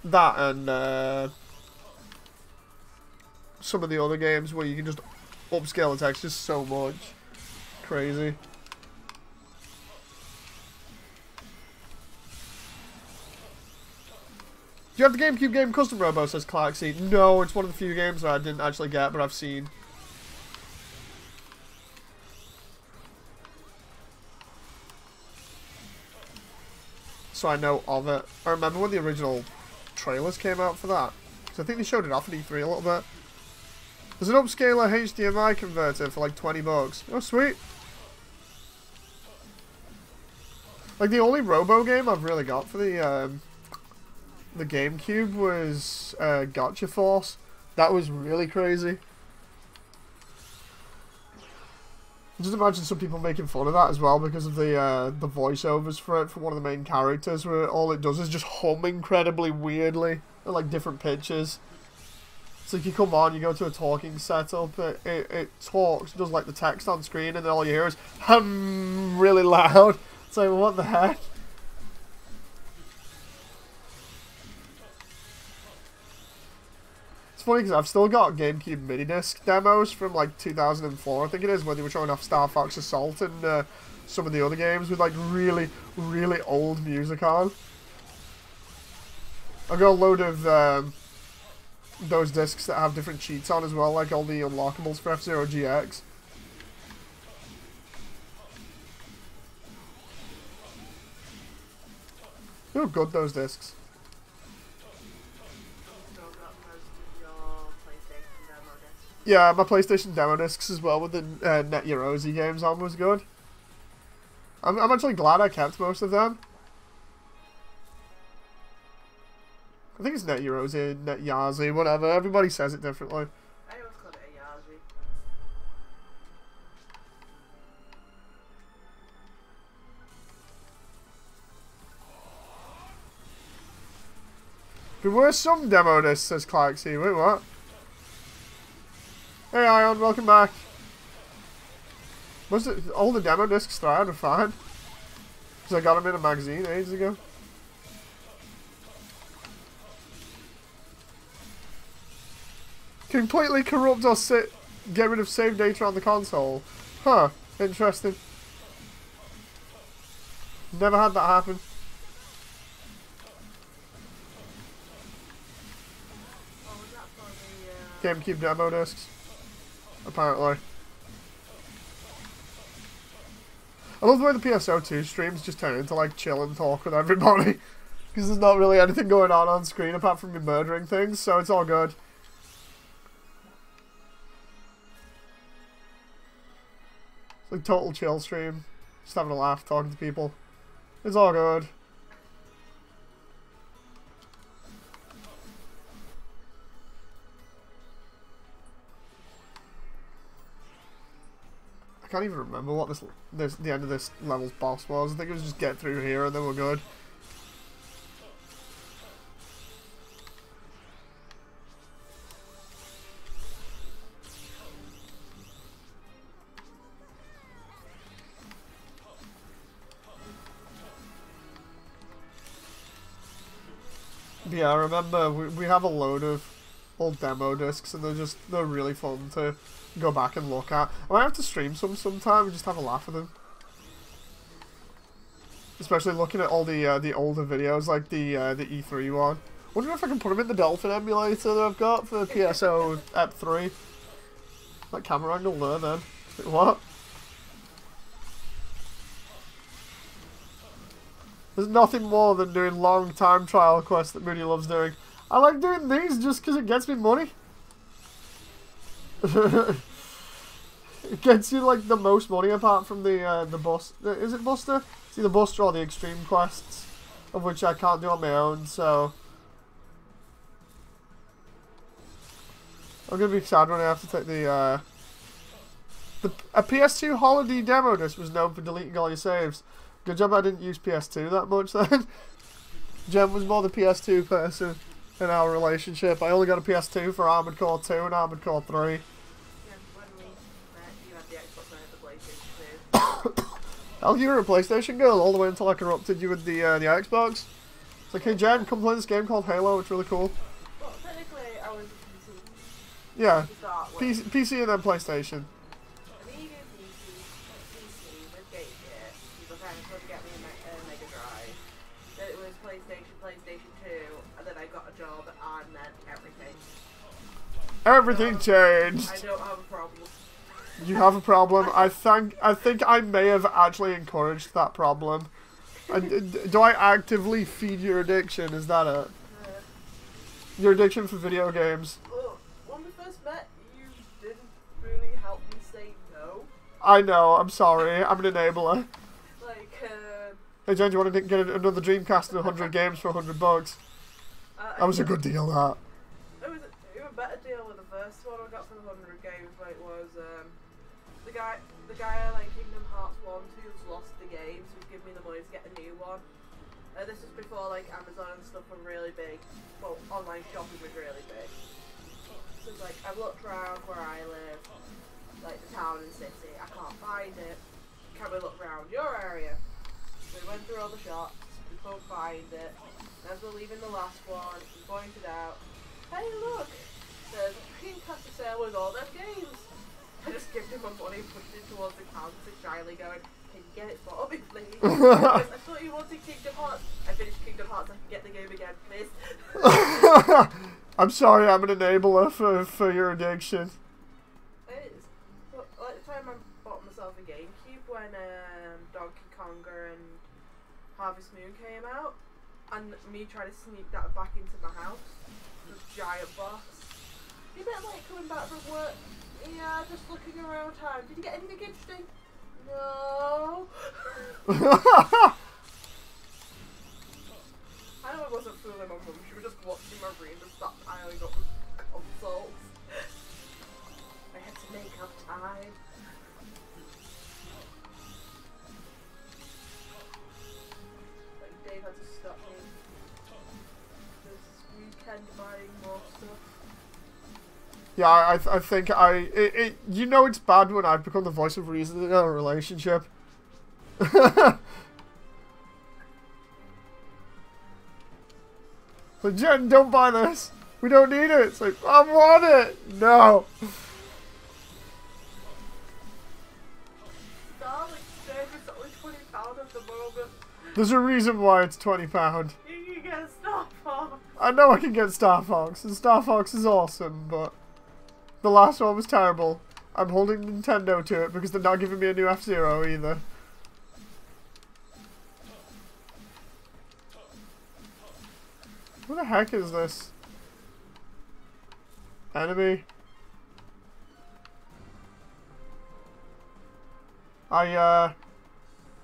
That and some of the other games where you can just upscale the textures so much. Crazy. Do you have the GameCube game Custom Robo, says Clarksy? No, it's one of the few games that I didn't actually get, but I've seen. So I know of it. I remember when the original trailers came out for that. Because I think they showed it off at E3 a little bit. There's an upscaler HDMI converter for like $20. Oh, sweet. Like, the only Robo game I've really got for the GameCube was Gotcha Force. That was really crazy. Just imagine some people making fun of that as well because of the voiceovers for it, for one of the main characters, where all it does is just hum incredibly weirdly at like different pitches. So if you come on, you go to a talking setup, it talks, does like the text on screen, and then all you hear is hum really loud. It's like, what the heck? It's funny because I've still got GameCube mini disc demos from like 2004, I think it is, where they were showing off Star Fox Assault and some of the other games with like really, really old music on. I've got a load of those discs that have different cheats on as well, like all the unlockables for F-Zero GX. They're good, those discs. Yeah, my PlayStation demo discs as well with the Net Yarozi games on was good. I'm actually glad I kept most of them. I think it's Net Yarozi, Net Yazi, whatever. Everybody says it differently. I always call it a Yazi. There were some demo discs, says Clarksy. Wait, what? Hey, Ion, welcome back. Was it all the demo discs that I had are fine? Because I got them in a magazine ages ago. Completely corrupt or get rid of save data on the console. Huh, interesting. Never had that happen. Oh, was that for the, GameCube demo discs. Apparently. I love the way the PSO2 streams just turn into like chill and talk with everybody. Because there's not really anything going on screen apart from me murdering things, so it's all good. It's like total chill stream. Just having a laugh, talking to people. It's all good. can't even remember what the end of this level's boss was. I think it was just get through here and then we're good. Yeah, I remember we have a load of old demo discs and they're really fun to go back and look at. I might have to stream some sometime and just have a laugh at them. Especially looking at all the older videos like the E3 one. Wonder if I can put them in the Dolphin emulator that I've got for the PSO2 That camera angle there then. What? There's nothing more than doing long time trial quests that Moody loves doing. I like doing these just because it gets me money. It gets you like the most money apart from the bus. Is it Buster? See the Buster or the extreme quests, of which I can't do on my own. So I'm gonna be sad when I have to take a PS2 holiday demo disc was known for deleting all your saves. Good job I didn't use PS2 that much then. Jem was more the PS2 person in our relationship. I only got a PS2 for Armored Core 2 and Armored Core 3. Yeah, when we met, you had the Xbox and I had the PlayStation 2. Hell, you were a PlayStation girl all the way until I corrupted you with the Xbox. It's like, hey Jen, come play this game called Halo, it's really cool. Well, technically I was a PC. Yeah, To start with. PC and then PlayStation. Amiga, PC with Game Gear. People kind of couldn't get me a Mega Drive. Then it was PlayStation 2, and then I got a job, and then everything. Everything changed. I don't have a problem. You have a problem. I think I may have actually encouraged that problem. And do I actively feed your addiction? Is that it? Your addiction for video games. When we first met, you didn't really help me say no. I know. I'm sorry. I'm an enabler. Like, Hey Jen, do you want to get another Dreamcast and 100 games for $100? That was a good deal. That. It was a better deal with the first one I got for the 100 games. Like, was the guy I like Kingdom Hearts 1 who's lost the game, so he's giving me the money to get a new one. This was before like Amazon and stuff were really big. Well, online shopping was really big. So it's like I've looked around where I live, like the town and city. I can't find it. Can we look around your area? So we went through all the shops. We couldn't find it. And as we're leaving the last one, we pointed out, "Hey, look! There's a Dreamcast sale with all their games." I just gave him my money, pushed it towards the counter, shyly going, "Can you get it for me, please?" I thought you wanted Kingdom Hearts. I finished Kingdom Hearts, I can get the game again, please. I'm sorry, I'm an enabler for your addiction. It is. But, like the time I bought myself a GameCube when Donkey Konga and Harvest Moon came out, and me trying to sneak that back into my house, the giant box. You bet like coming back from work. Yeah, just looking around town. Did you get anything interesting? No. I know I wasn't fooling my mum. She was just watching my room and start piling up with consoles. I had to make up time. Like Dave had to stop me this weekend buying more stuff. Yeah, I think you know it's bad when I've become the voice of reason in our relationship. But Jen, don't buy this. We don't need it. It's like, I want it. No. Darling, Dave, it's only £20 at the moment. There's a reason why it's £20. You can get Star Fox. I know I can get Star Fox, and Star Fox is awesome, but the last one was terrible. I'm holding Nintendo to it because they're not giving me a new F-Zero either. What the heck is this? Enemy? I'm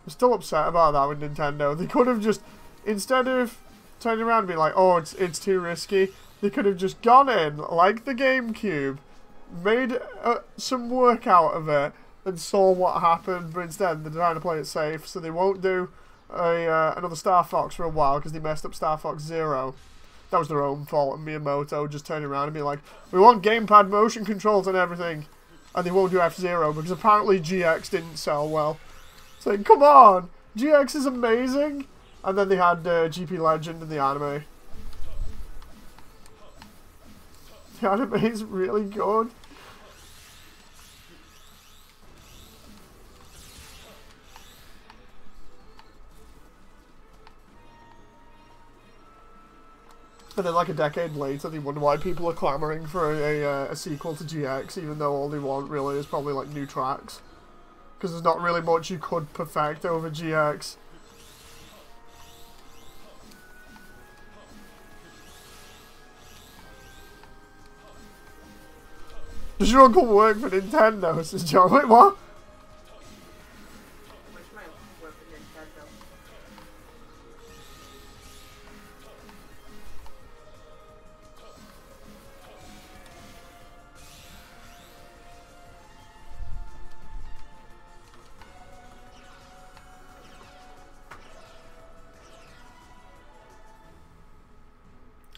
still upset about that with Nintendo. They could have just, instead of turning around and being like, oh, it's too risky, they could have just gone in, like the GameCube, made some work out of it, and saw what happened, but instead they're trying to play it safe, so they won't do another Star Fox for a while because they messed up Star Fox Zero. That was their own fault, and Miyamoto just turning around and being like, we want gamepad motion controls and everything, and they won't do F-Zero because apparently GX didn't sell well. It's like, come on, GX is amazing, and then they had GP Legend in the anime. The anime is really good. And then like a decade later, they wonder why people are clamoring for a sequel to GX, even though all they want really is probably like new tracks. Because there's not really much you could perfect over GX. Does your uncle work for Nintendo? Says John. Wait, what? Which might work for Nintendo.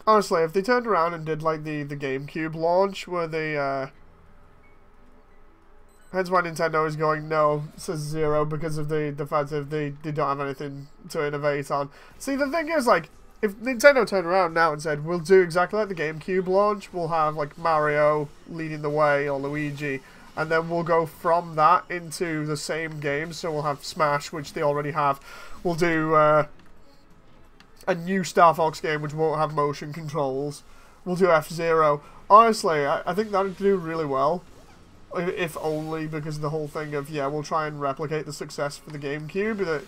Honestly, if they turned around and did like the GameCube launch where they hence why Nintendo is going no, says Zero, because of the fact that they don't have anything to innovate on. See, the thing is, like, if Nintendo turned around now and said, we'll do exactly like the GameCube launch, we'll have, like, Mario leading the way, or Luigi, and then we'll go from that into the same game, so we'll have Smash, which they already have. We'll do, a new Star Fox game, which won't have motion controls. We'll do F-Zero. Honestly, I think that would do really well. If only because of the whole thing of, yeah, we'll try and replicate the success for the GameCube that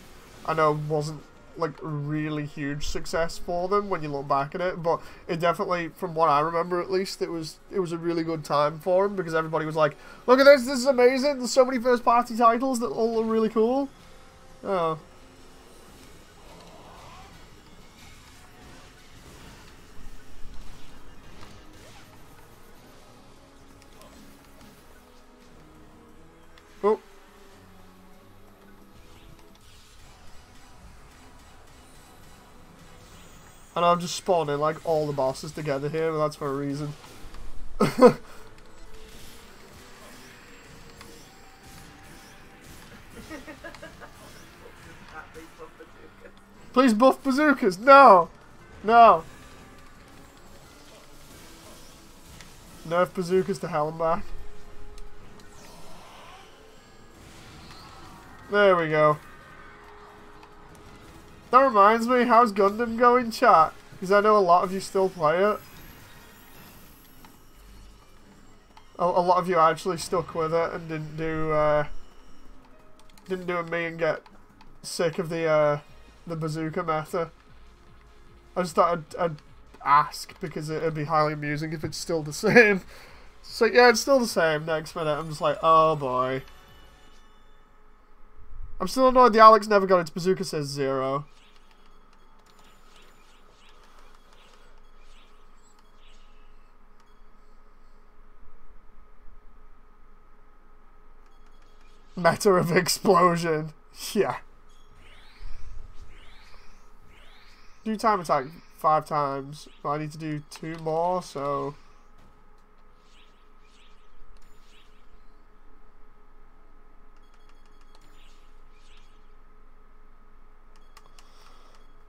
I know wasn't, like, a really huge success for them when you look back at it, but it definitely, from what I remember at least, it was a really good time for them because everybody was like, look at this is amazing, there's so many first-party titles that all look really cool. Oh. Oh. And I'm just spawning like all the bosses together here, but that's for a reason. Please buff bazookas. No! No! Nerf bazookas to hell and back. There we go. That reminds me, how's Gundam going, chat? Because I know a lot of you still play it. A lot of you actually stuck with it and didn't do a me and get sick of the bazooka meta. I just thought I'd ask because it'd be highly amusing if it's still the same. So yeah, it's still the same. Next minute, I'm just like, oh boy. I'm still annoyed the Alex never got its bazooka, says Zero. Meta of explosion. Yeah. Do time attack 5 times, but I need to do 2 more, so...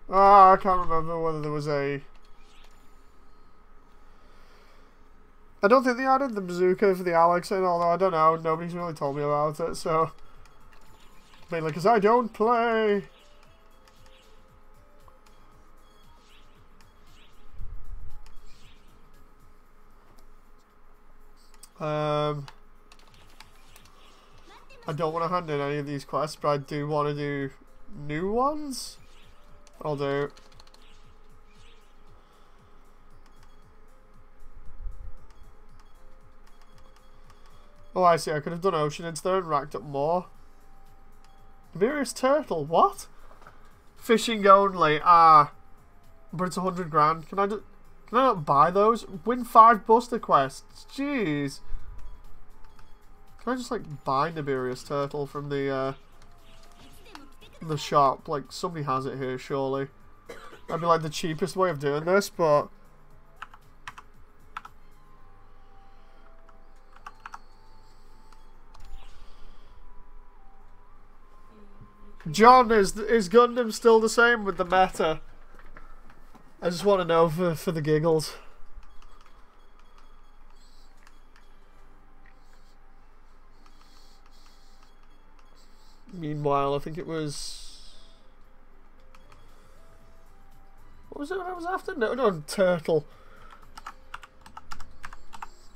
Ah, I can't remember whether there was a... I don't think they added the bazooka for the Alex in, although I don't know, nobody's really told me about it, so... Mainly because I don't play! I don't want to hand in any of these quests, but I do want to do new ones. I'll do. Oh, I see. I could have done Ocean instead and racked up more. Various Turtle. What? Fishing only. Ah. But it's 100 grand. Can I not buy those? Win 5 Buster Quests. Jeez. Can I just like buy Nibirius Turtle from the shop? Like somebody has it here, surely. That'd be like the cheapest way of doing this, but John, is Gundam still the same with the meta? I just want to know for the giggles. Meanwhile, I think it was... What was it I was after? No, turtle.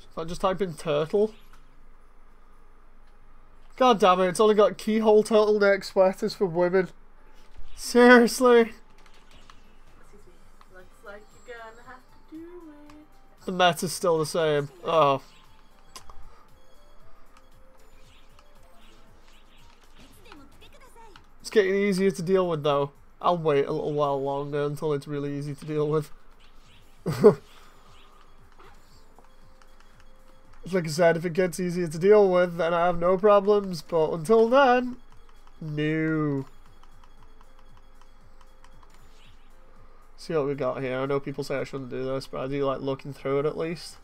If I just type in turtle... God damn it, it's only got keyhole turtleneck sweaters for women. Seriously? Looks like you're gonna have to do it. The meta's still the same. Oh. It's getting easier to deal with though. I'll wait a little while longer until it's really easy to deal with. Like I said, if it gets easier to deal with, then I have no problems. But until then, no. See what we got here. I know people say I shouldn't do this, but I do like looking through it at least.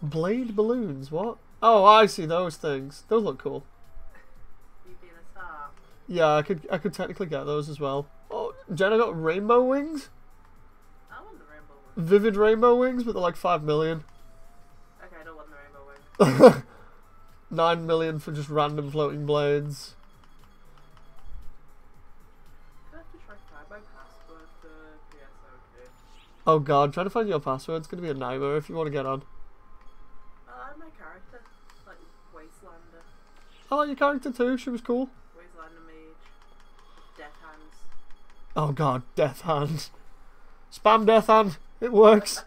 Blade balloons, what? Oh, I see those things. Those look cool. You being a star. Yeah, I could technically get those as well. Oh, Jenna got rainbow wings? I want the rainbow wings. Vivid rainbow wings, but they're like 5 million. 9 million for just random floating blades. I have to try to find my password for PSO2. Oh god, trying to find your password's gonna be a nightmare if you want to get on. I like my character, like Wastelander. I like your character too, she was cool. Wastelander mage. Death hands. Oh god, death hand. Spam death hand, it works.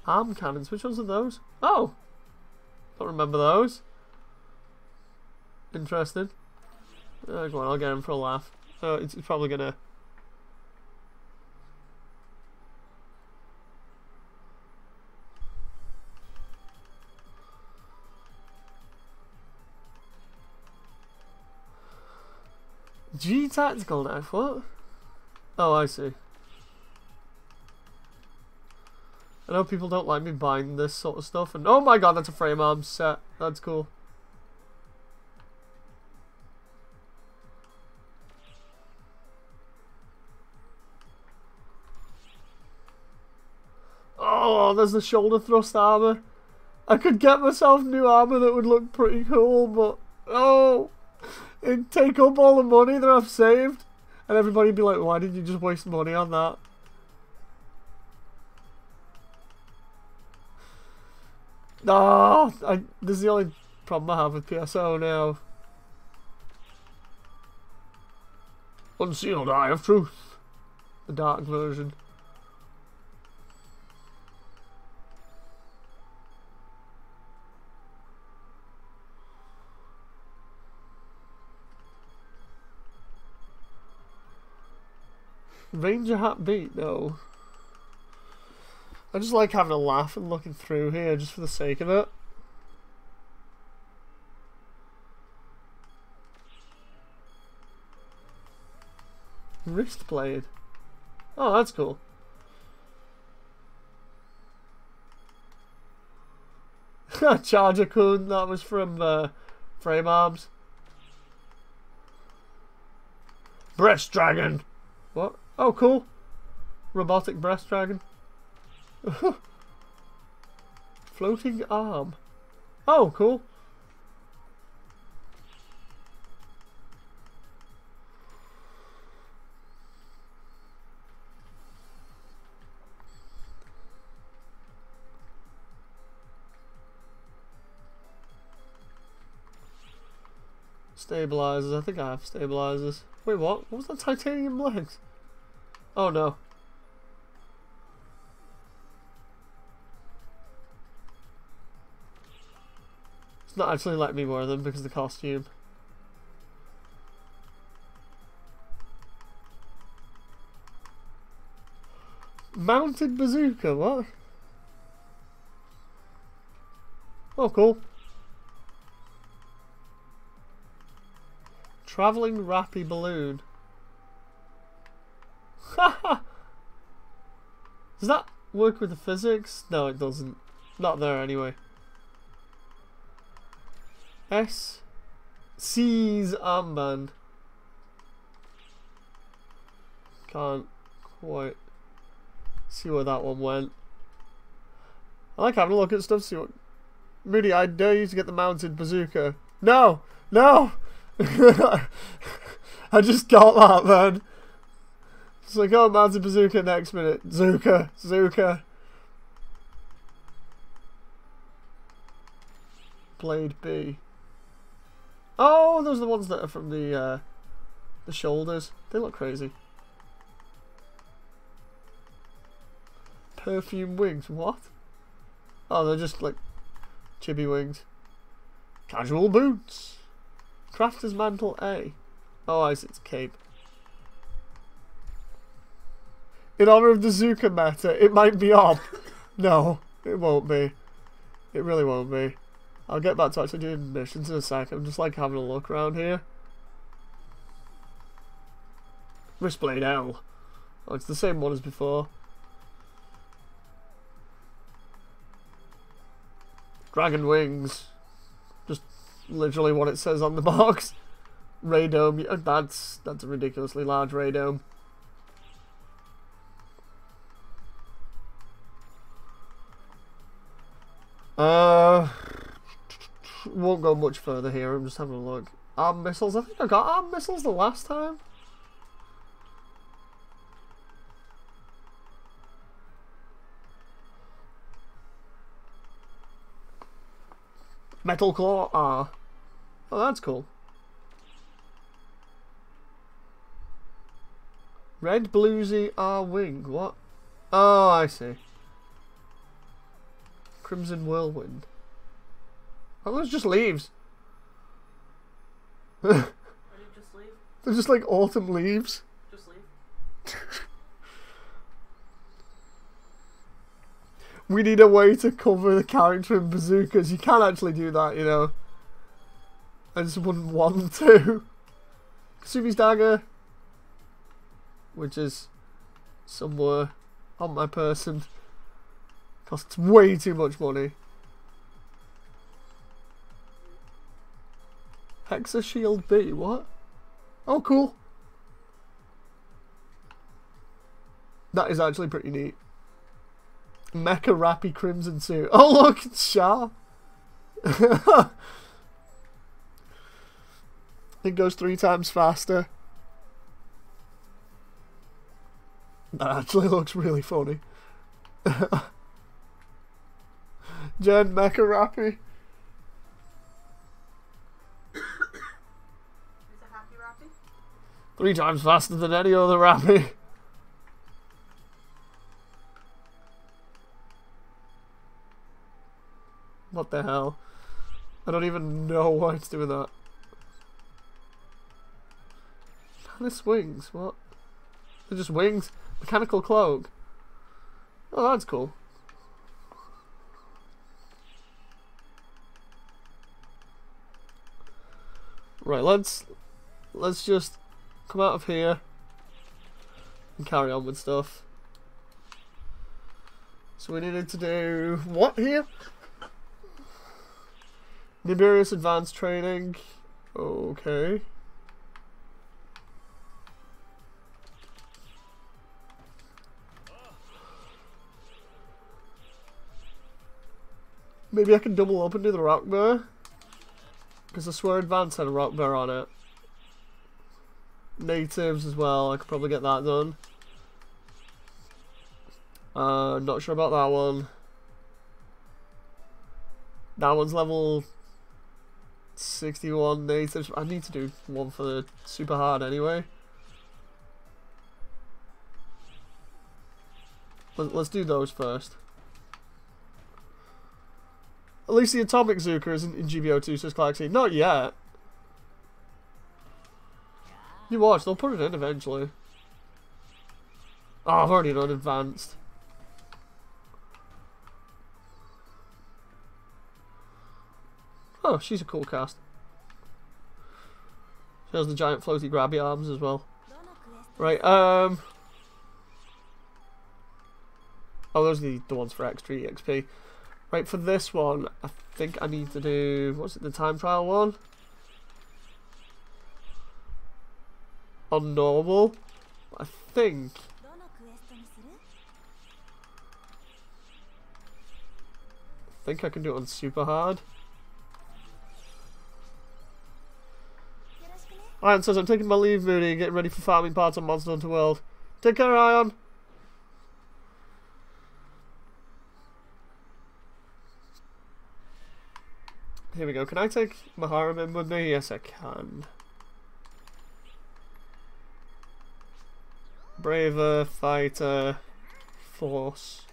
Arm cannons, which ones are those? Oh! Don't remember those. Interesting. Go on, I'll get him for a laugh. It's probably gonna... G tactical knife, what? Oh, I see. I know people don't like me buying this sort of stuff, and oh my god, that's a frame arms set. That's cool. Oh, there's the shoulder thrust armor. I could get myself new armor that would look pretty cool, but oh, it'd take up all the money that I've saved, and everybody'd be like, why did you just waste money on that? No, this is the only problem I have with PSO now. Unsealed Eye of Truth. The dark version. Ranger hat beat, no. I just like having a laugh and looking through here just for the sake of it. Wrist blade. Oh, that's cool. Charger Kun, that was from Frame Arms. Breast Dragon. What? Oh, cool. Robotic Breast Dragon. Floating arm. Oh, cool. Stabilizers. I think I have stabilizers. Wait, what? What was that titanium legs? Oh no. It's not actually letting me wear them because of the costume. Mounted bazooka, what? Oh, cool. Traveling rappy balloon. Haha! Does that work with the physics? No, it doesn't. Not there anyway. C's armband. Can't quite see where that one went. I like having a look at stuff, see what... Moody, I dare you to get the mounted bazooka. No! No! I just got that, man. It's like, oh, mounted bazooka next minute. Zooka. Blade B. Oh, those are the ones that are from the shoulders. They look crazy. Perfume wings. What? Oh, they're just like chibi wings. Casual boots. Crafter's mantle A. Oh, I see, it's cape. In honor of the Zuka meta, it might be up. No, it won't be. It really won't be. I'll get back to actually doing missions in a sec. I'm just like having a look around here. Wristblade L. Oh, it's the same one as before. Dragon wings. Just literally what it says on the box. Radome. That's a ridiculously large radome. Won't go much further here. I'm just having a look. Arm missiles. I think I got arm missiles the last time. Metal Claw R. Oh, that's cool. Red Bluesy R Wing. What? Oh, I see. Crimson Whirlwind. Oh, those just leaves. Or you just leave? They're just like autumn leaves. Just leave. We need a way to cover the character in bazookas. You can't actually do that, you know. I just wouldn't want to. Kasumi's dagger, which is somewhere on my person, costs way too much money. Hexa Shield B, what? Oh, cool. That is actually pretty neat. Mecha Rappy Crimson Suit. Oh, look, it's Shah. It goes 3 times faster. That actually looks really funny. Jen, Mecha Rappy. Is it happy Rappy? 3 times faster than any other Rappy. What the hell? I don't even know why it's doing that. Palace wings, what? They're just wings. Mechanical cloak. Oh, that's cool. Right, let's just come out of here and carry on with stuff. So we needed to do what here? Nibirius Advanced Training. Okay. Maybe I can double up and do the rock bear. Because I swear Advance had a rock bear on it. Natives as well, I could probably get that done. Not sure about that one. That one's level 61 natives. I need to do one for the super hard anyway. Let's do those first. At least the Atomic Zuka isn't in GBO2 Swiss Galaxy. Not yet. You watch, they'll put it in eventually. Oh, I've already done Advanced. Oh, she's a cool cast. She has the giant floaty grabby arms as well. Right, oh, those are the ones for extra EXP. Right, for this one, I think I need to do, what's it, the time trial one? On normal. I think I can do it on super hard. Ion says, I'm taking my leave, Moody, getting ready for farming parts on Monster Hunter World. Take care, Ion! Here we go. Can I take Maharam in with me? Yes, I can. Braver, fighter, force.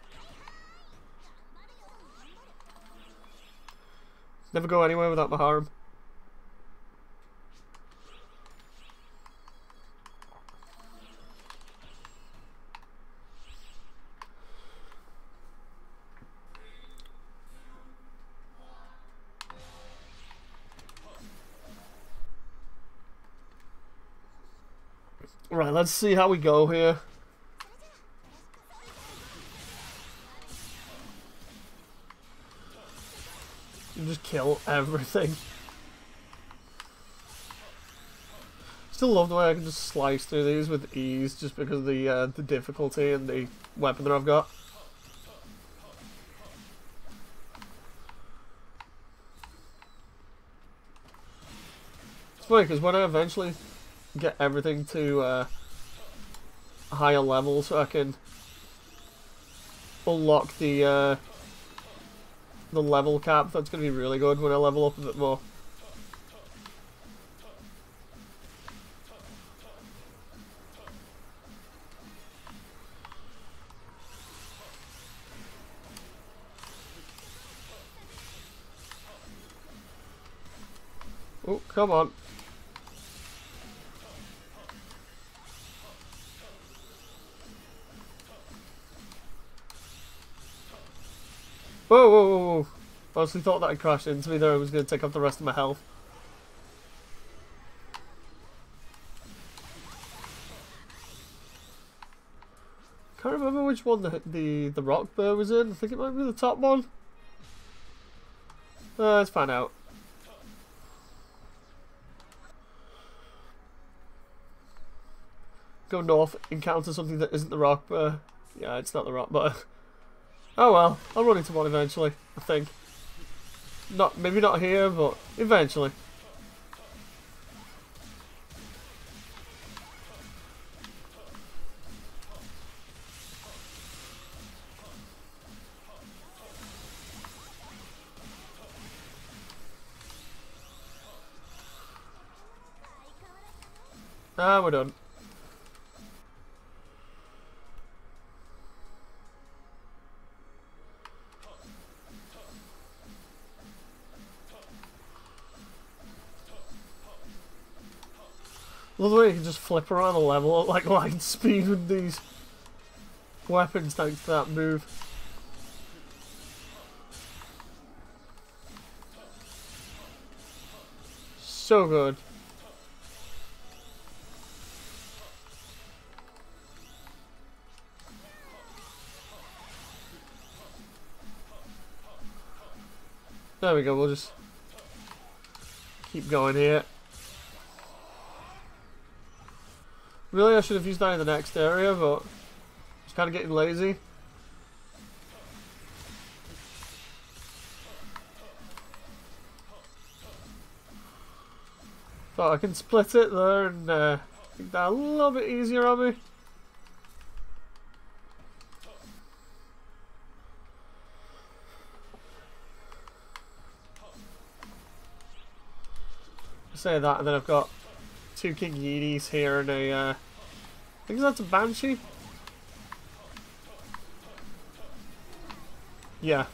Never go anywhere without Maharam. Right, let's see how we go here. You just kill everything. Still love the way I can just slice through these with ease, just because of the difficulty and the weapon that I've got. It's funny because when I eventually get everything to a higher level, so I can unlock the level cap, that's going to be really good when I level up a bit more. Oh, come on. Whoa, whoa, whoa, whoa. I honestly thought that had crashed into me there. I was going to take off the rest of my health. Can't remember which one the rock bear was in. I think it might be the top one. Let's find out. Go north, encounter something that isn't the rock bear. Yeah, it's not the rock bear. Oh well, I'll run into one eventually, I think. Maybe not here, but eventually. Ah, we're done. Love the way you can just flip around a level at like light speed with these weapons thanks to that move. So good. There we go, we'll just keep going here. Really, I should have used that in the next area, but just kind of getting lazy. Thought I can split it there and make that a little bit easier on me. Say that, and then I've got two King Yeeties here and a, I think that's a Banshee? Yeah.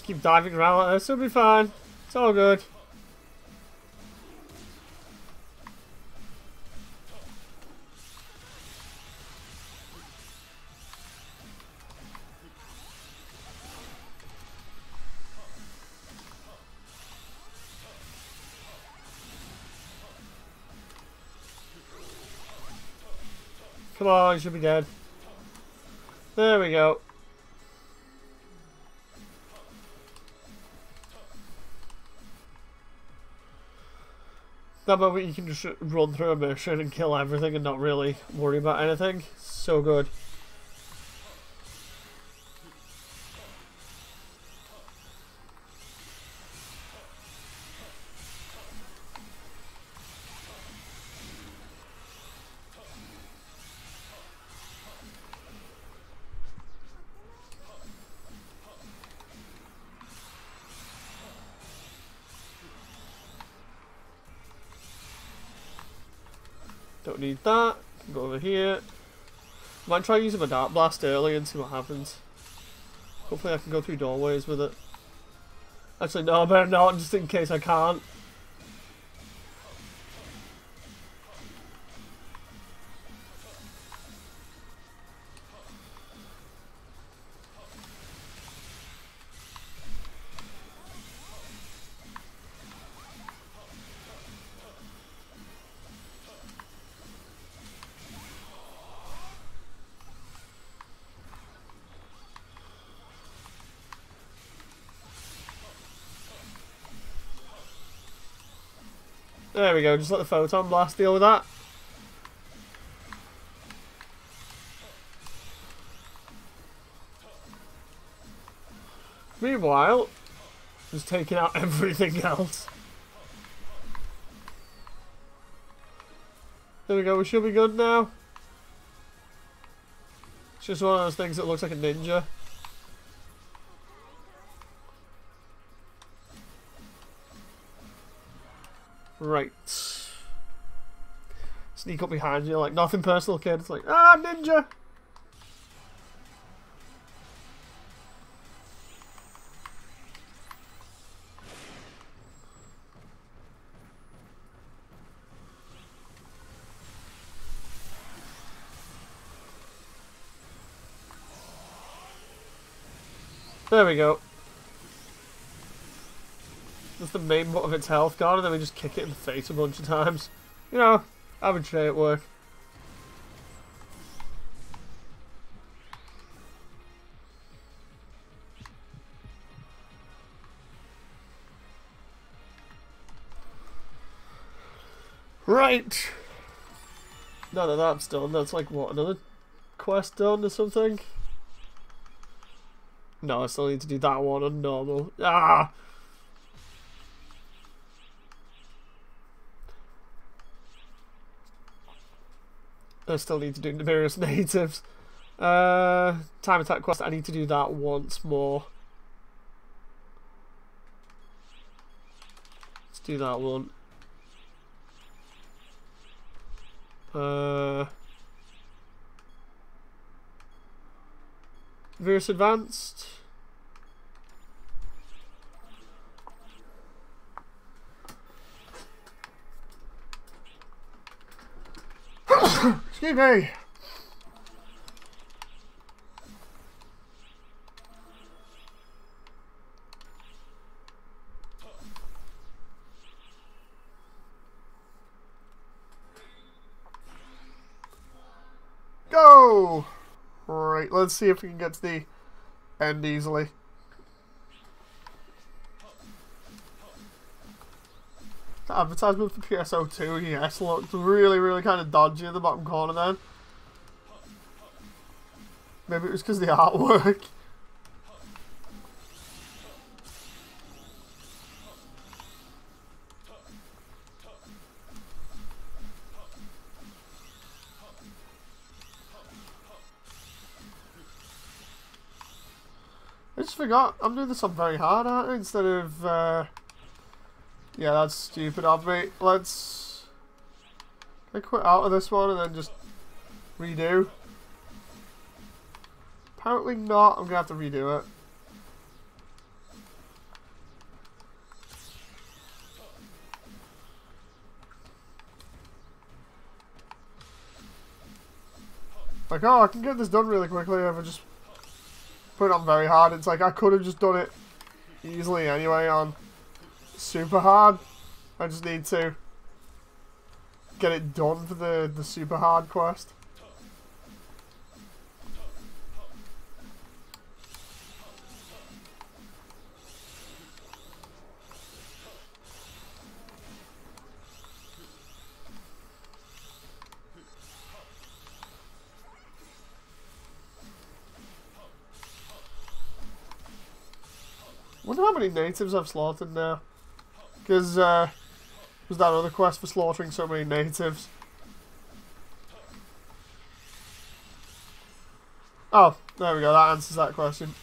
Just keep diving around like this, it'll be fine. It's all good. Come on, you should be dead. There we go. That moment you can just run through a mission and kill everything and not really worry about anything. So good. Don't need that. Can go over here. Might try using my Dark Blast early and see what happens. Hopefully I can go through doorways with it. Actually, no, I better not, just in case I can't. There we go, just let the photon blast deal with that. Meanwhile, just taking out everything else. There we go, we should be good now. It's just one of those things that looks like a ninja. Right. Sneak up behind you like nothing personal, kid. It's like, ah, ninja! There we go. That's the main bit of its health gone, and then we just kick it in the face a bunch of times. You know, average day at work. Right. Now that that's done, that's like, what, another quest done or something? No, I still need to do that one on normal. Ah! I still need to do the various natives. Time attack quest, I need to do that once more. Let's do that one. Various advanced. Excuse me. Go! Right, let's see if we can get to the end easily. The advertisement for PSO2, yes, looked really, really kind of dodgy in the bottom corner then. Maybe it was because of the artwork. I just forgot, I'm doing this on very hard, aren't I? Instead of, yeah, that's stupid of me. Let's... I quit out of this one and then just redo. Apparently not, I'm gonna have to redo it. Like, oh, I can get this done really quickly if I just put it on very hard. It's like I could have just done it easily anyway on super hard. I just need to get it done for the super hard quest. Wonder how many natives I've slaughtered now. Because was that other quest for slaughtering so many natives. Oh, there we go, that answers that question.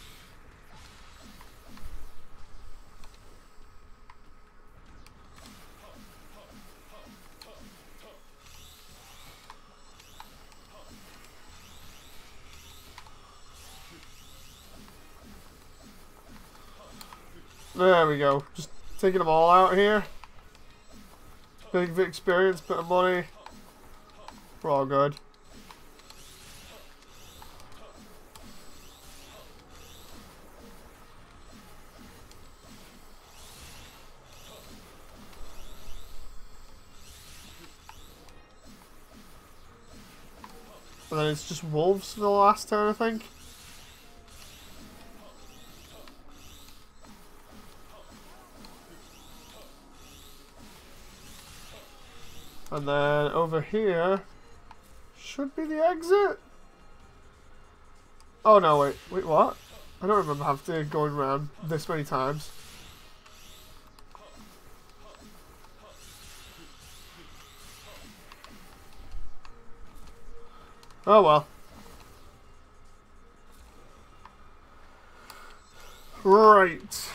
There we go. Just taking them all out here. Big experience, bit of money. We're all good. And then it's just wolves for the last turn, I think. And then over here should be the exit. Oh no, wait, what? I don't remember having to go around this many times. Oh well. Right.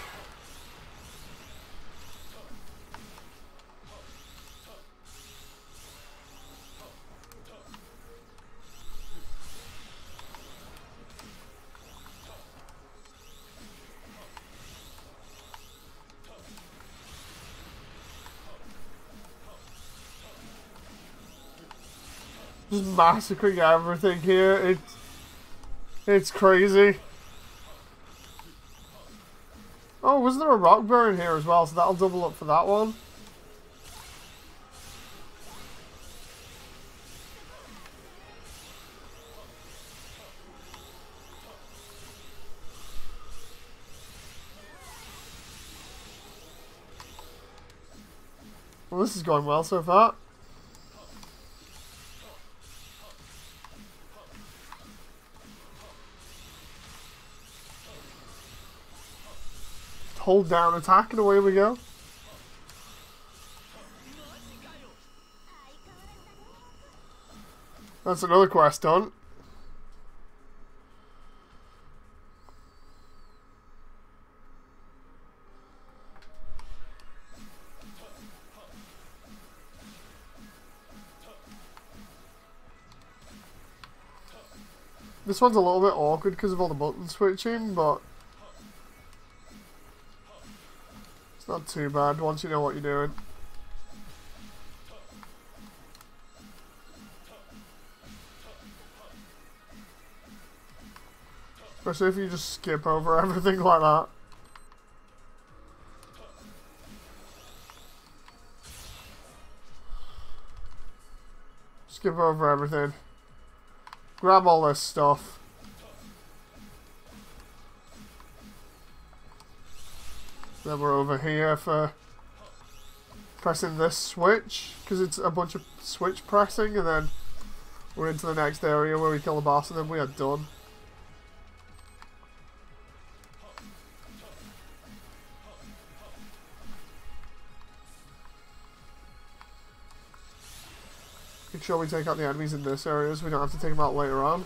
Just massacring everything here. It's crazy. Oh, was there a rock burn here as well? So that'll double up for that one. Well, this is going well so far. Hold down attack and away we go. That's another quest done. This one's a little bit awkward because of all the button switching, but it's not too bad once you know what you're doing. Especially if you just skip over everything like that. Skip over everything. Grab all this stuff. Then we're over here for pressing this switch, because it's a bunch of switch pressing, and then we're into the next area where we kill the boss, and then we are done. Make sure we take out the enemies in this area so we don't have to take them out later on.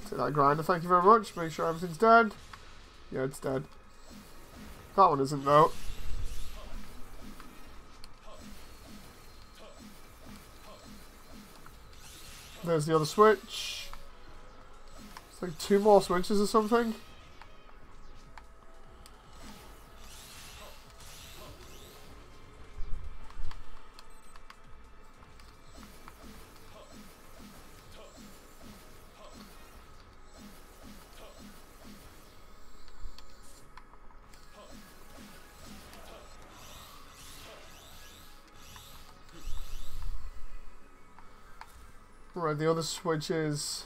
Take that grinder, thank you very much. Make sure everything's dead. Yeah, it's dead. That one isn't though. There's the other switch. It's like 2 more switches or something. Right, the other switch is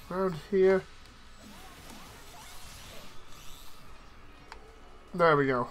around here. There we go.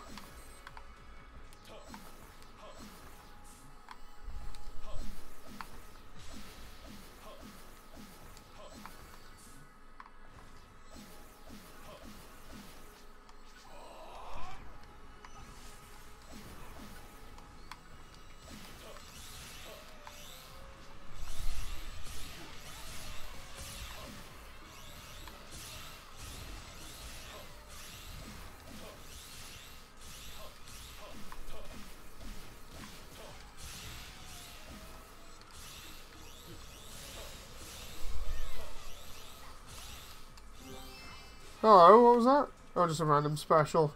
Hello, what was that? Oh, just a random special.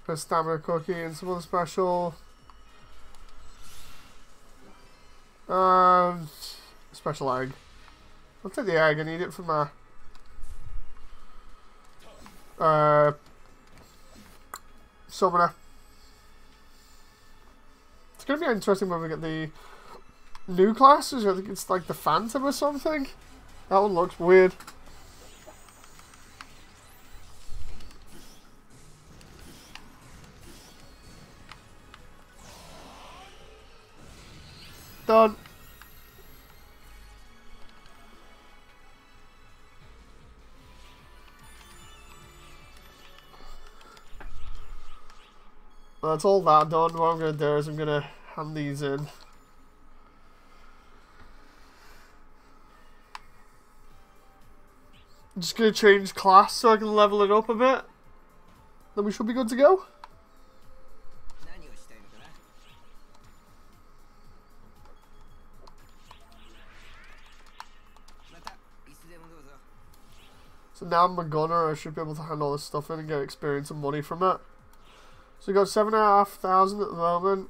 A stamina cookie and some other special. Special egg. I'll take the egg, I need it for my summoner. It's gonna be interesting when we get the new classes. I think it's like the Phantom or something. That one looks weird. Done. That's all that done. What I'm going to do is I'm going to hand these in. I'm just going to change class so I can level it up a bit. Then we should be good to go. So now I'm a gunner, I should be able to hand all this stuff in and get experience and money from it. So we got 7,500 at the moment.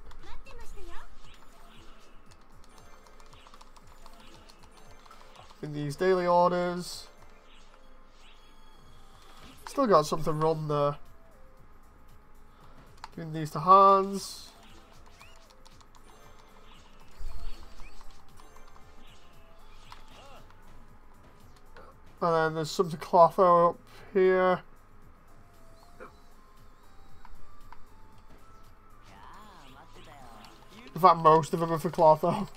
In these daily orders. Still got some to run there. Giving these to Hans. And then there's some to Clotho up here. In fact, most of them are for Clotho.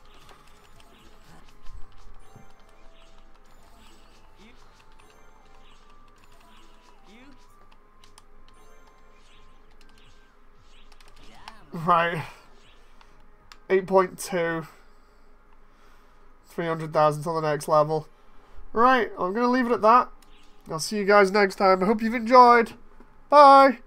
Right. 8.2. 300,000 till the next level. Right, I'm going to leave it at that. I'll see you guys next time. I hope you've enjoyed. Bye!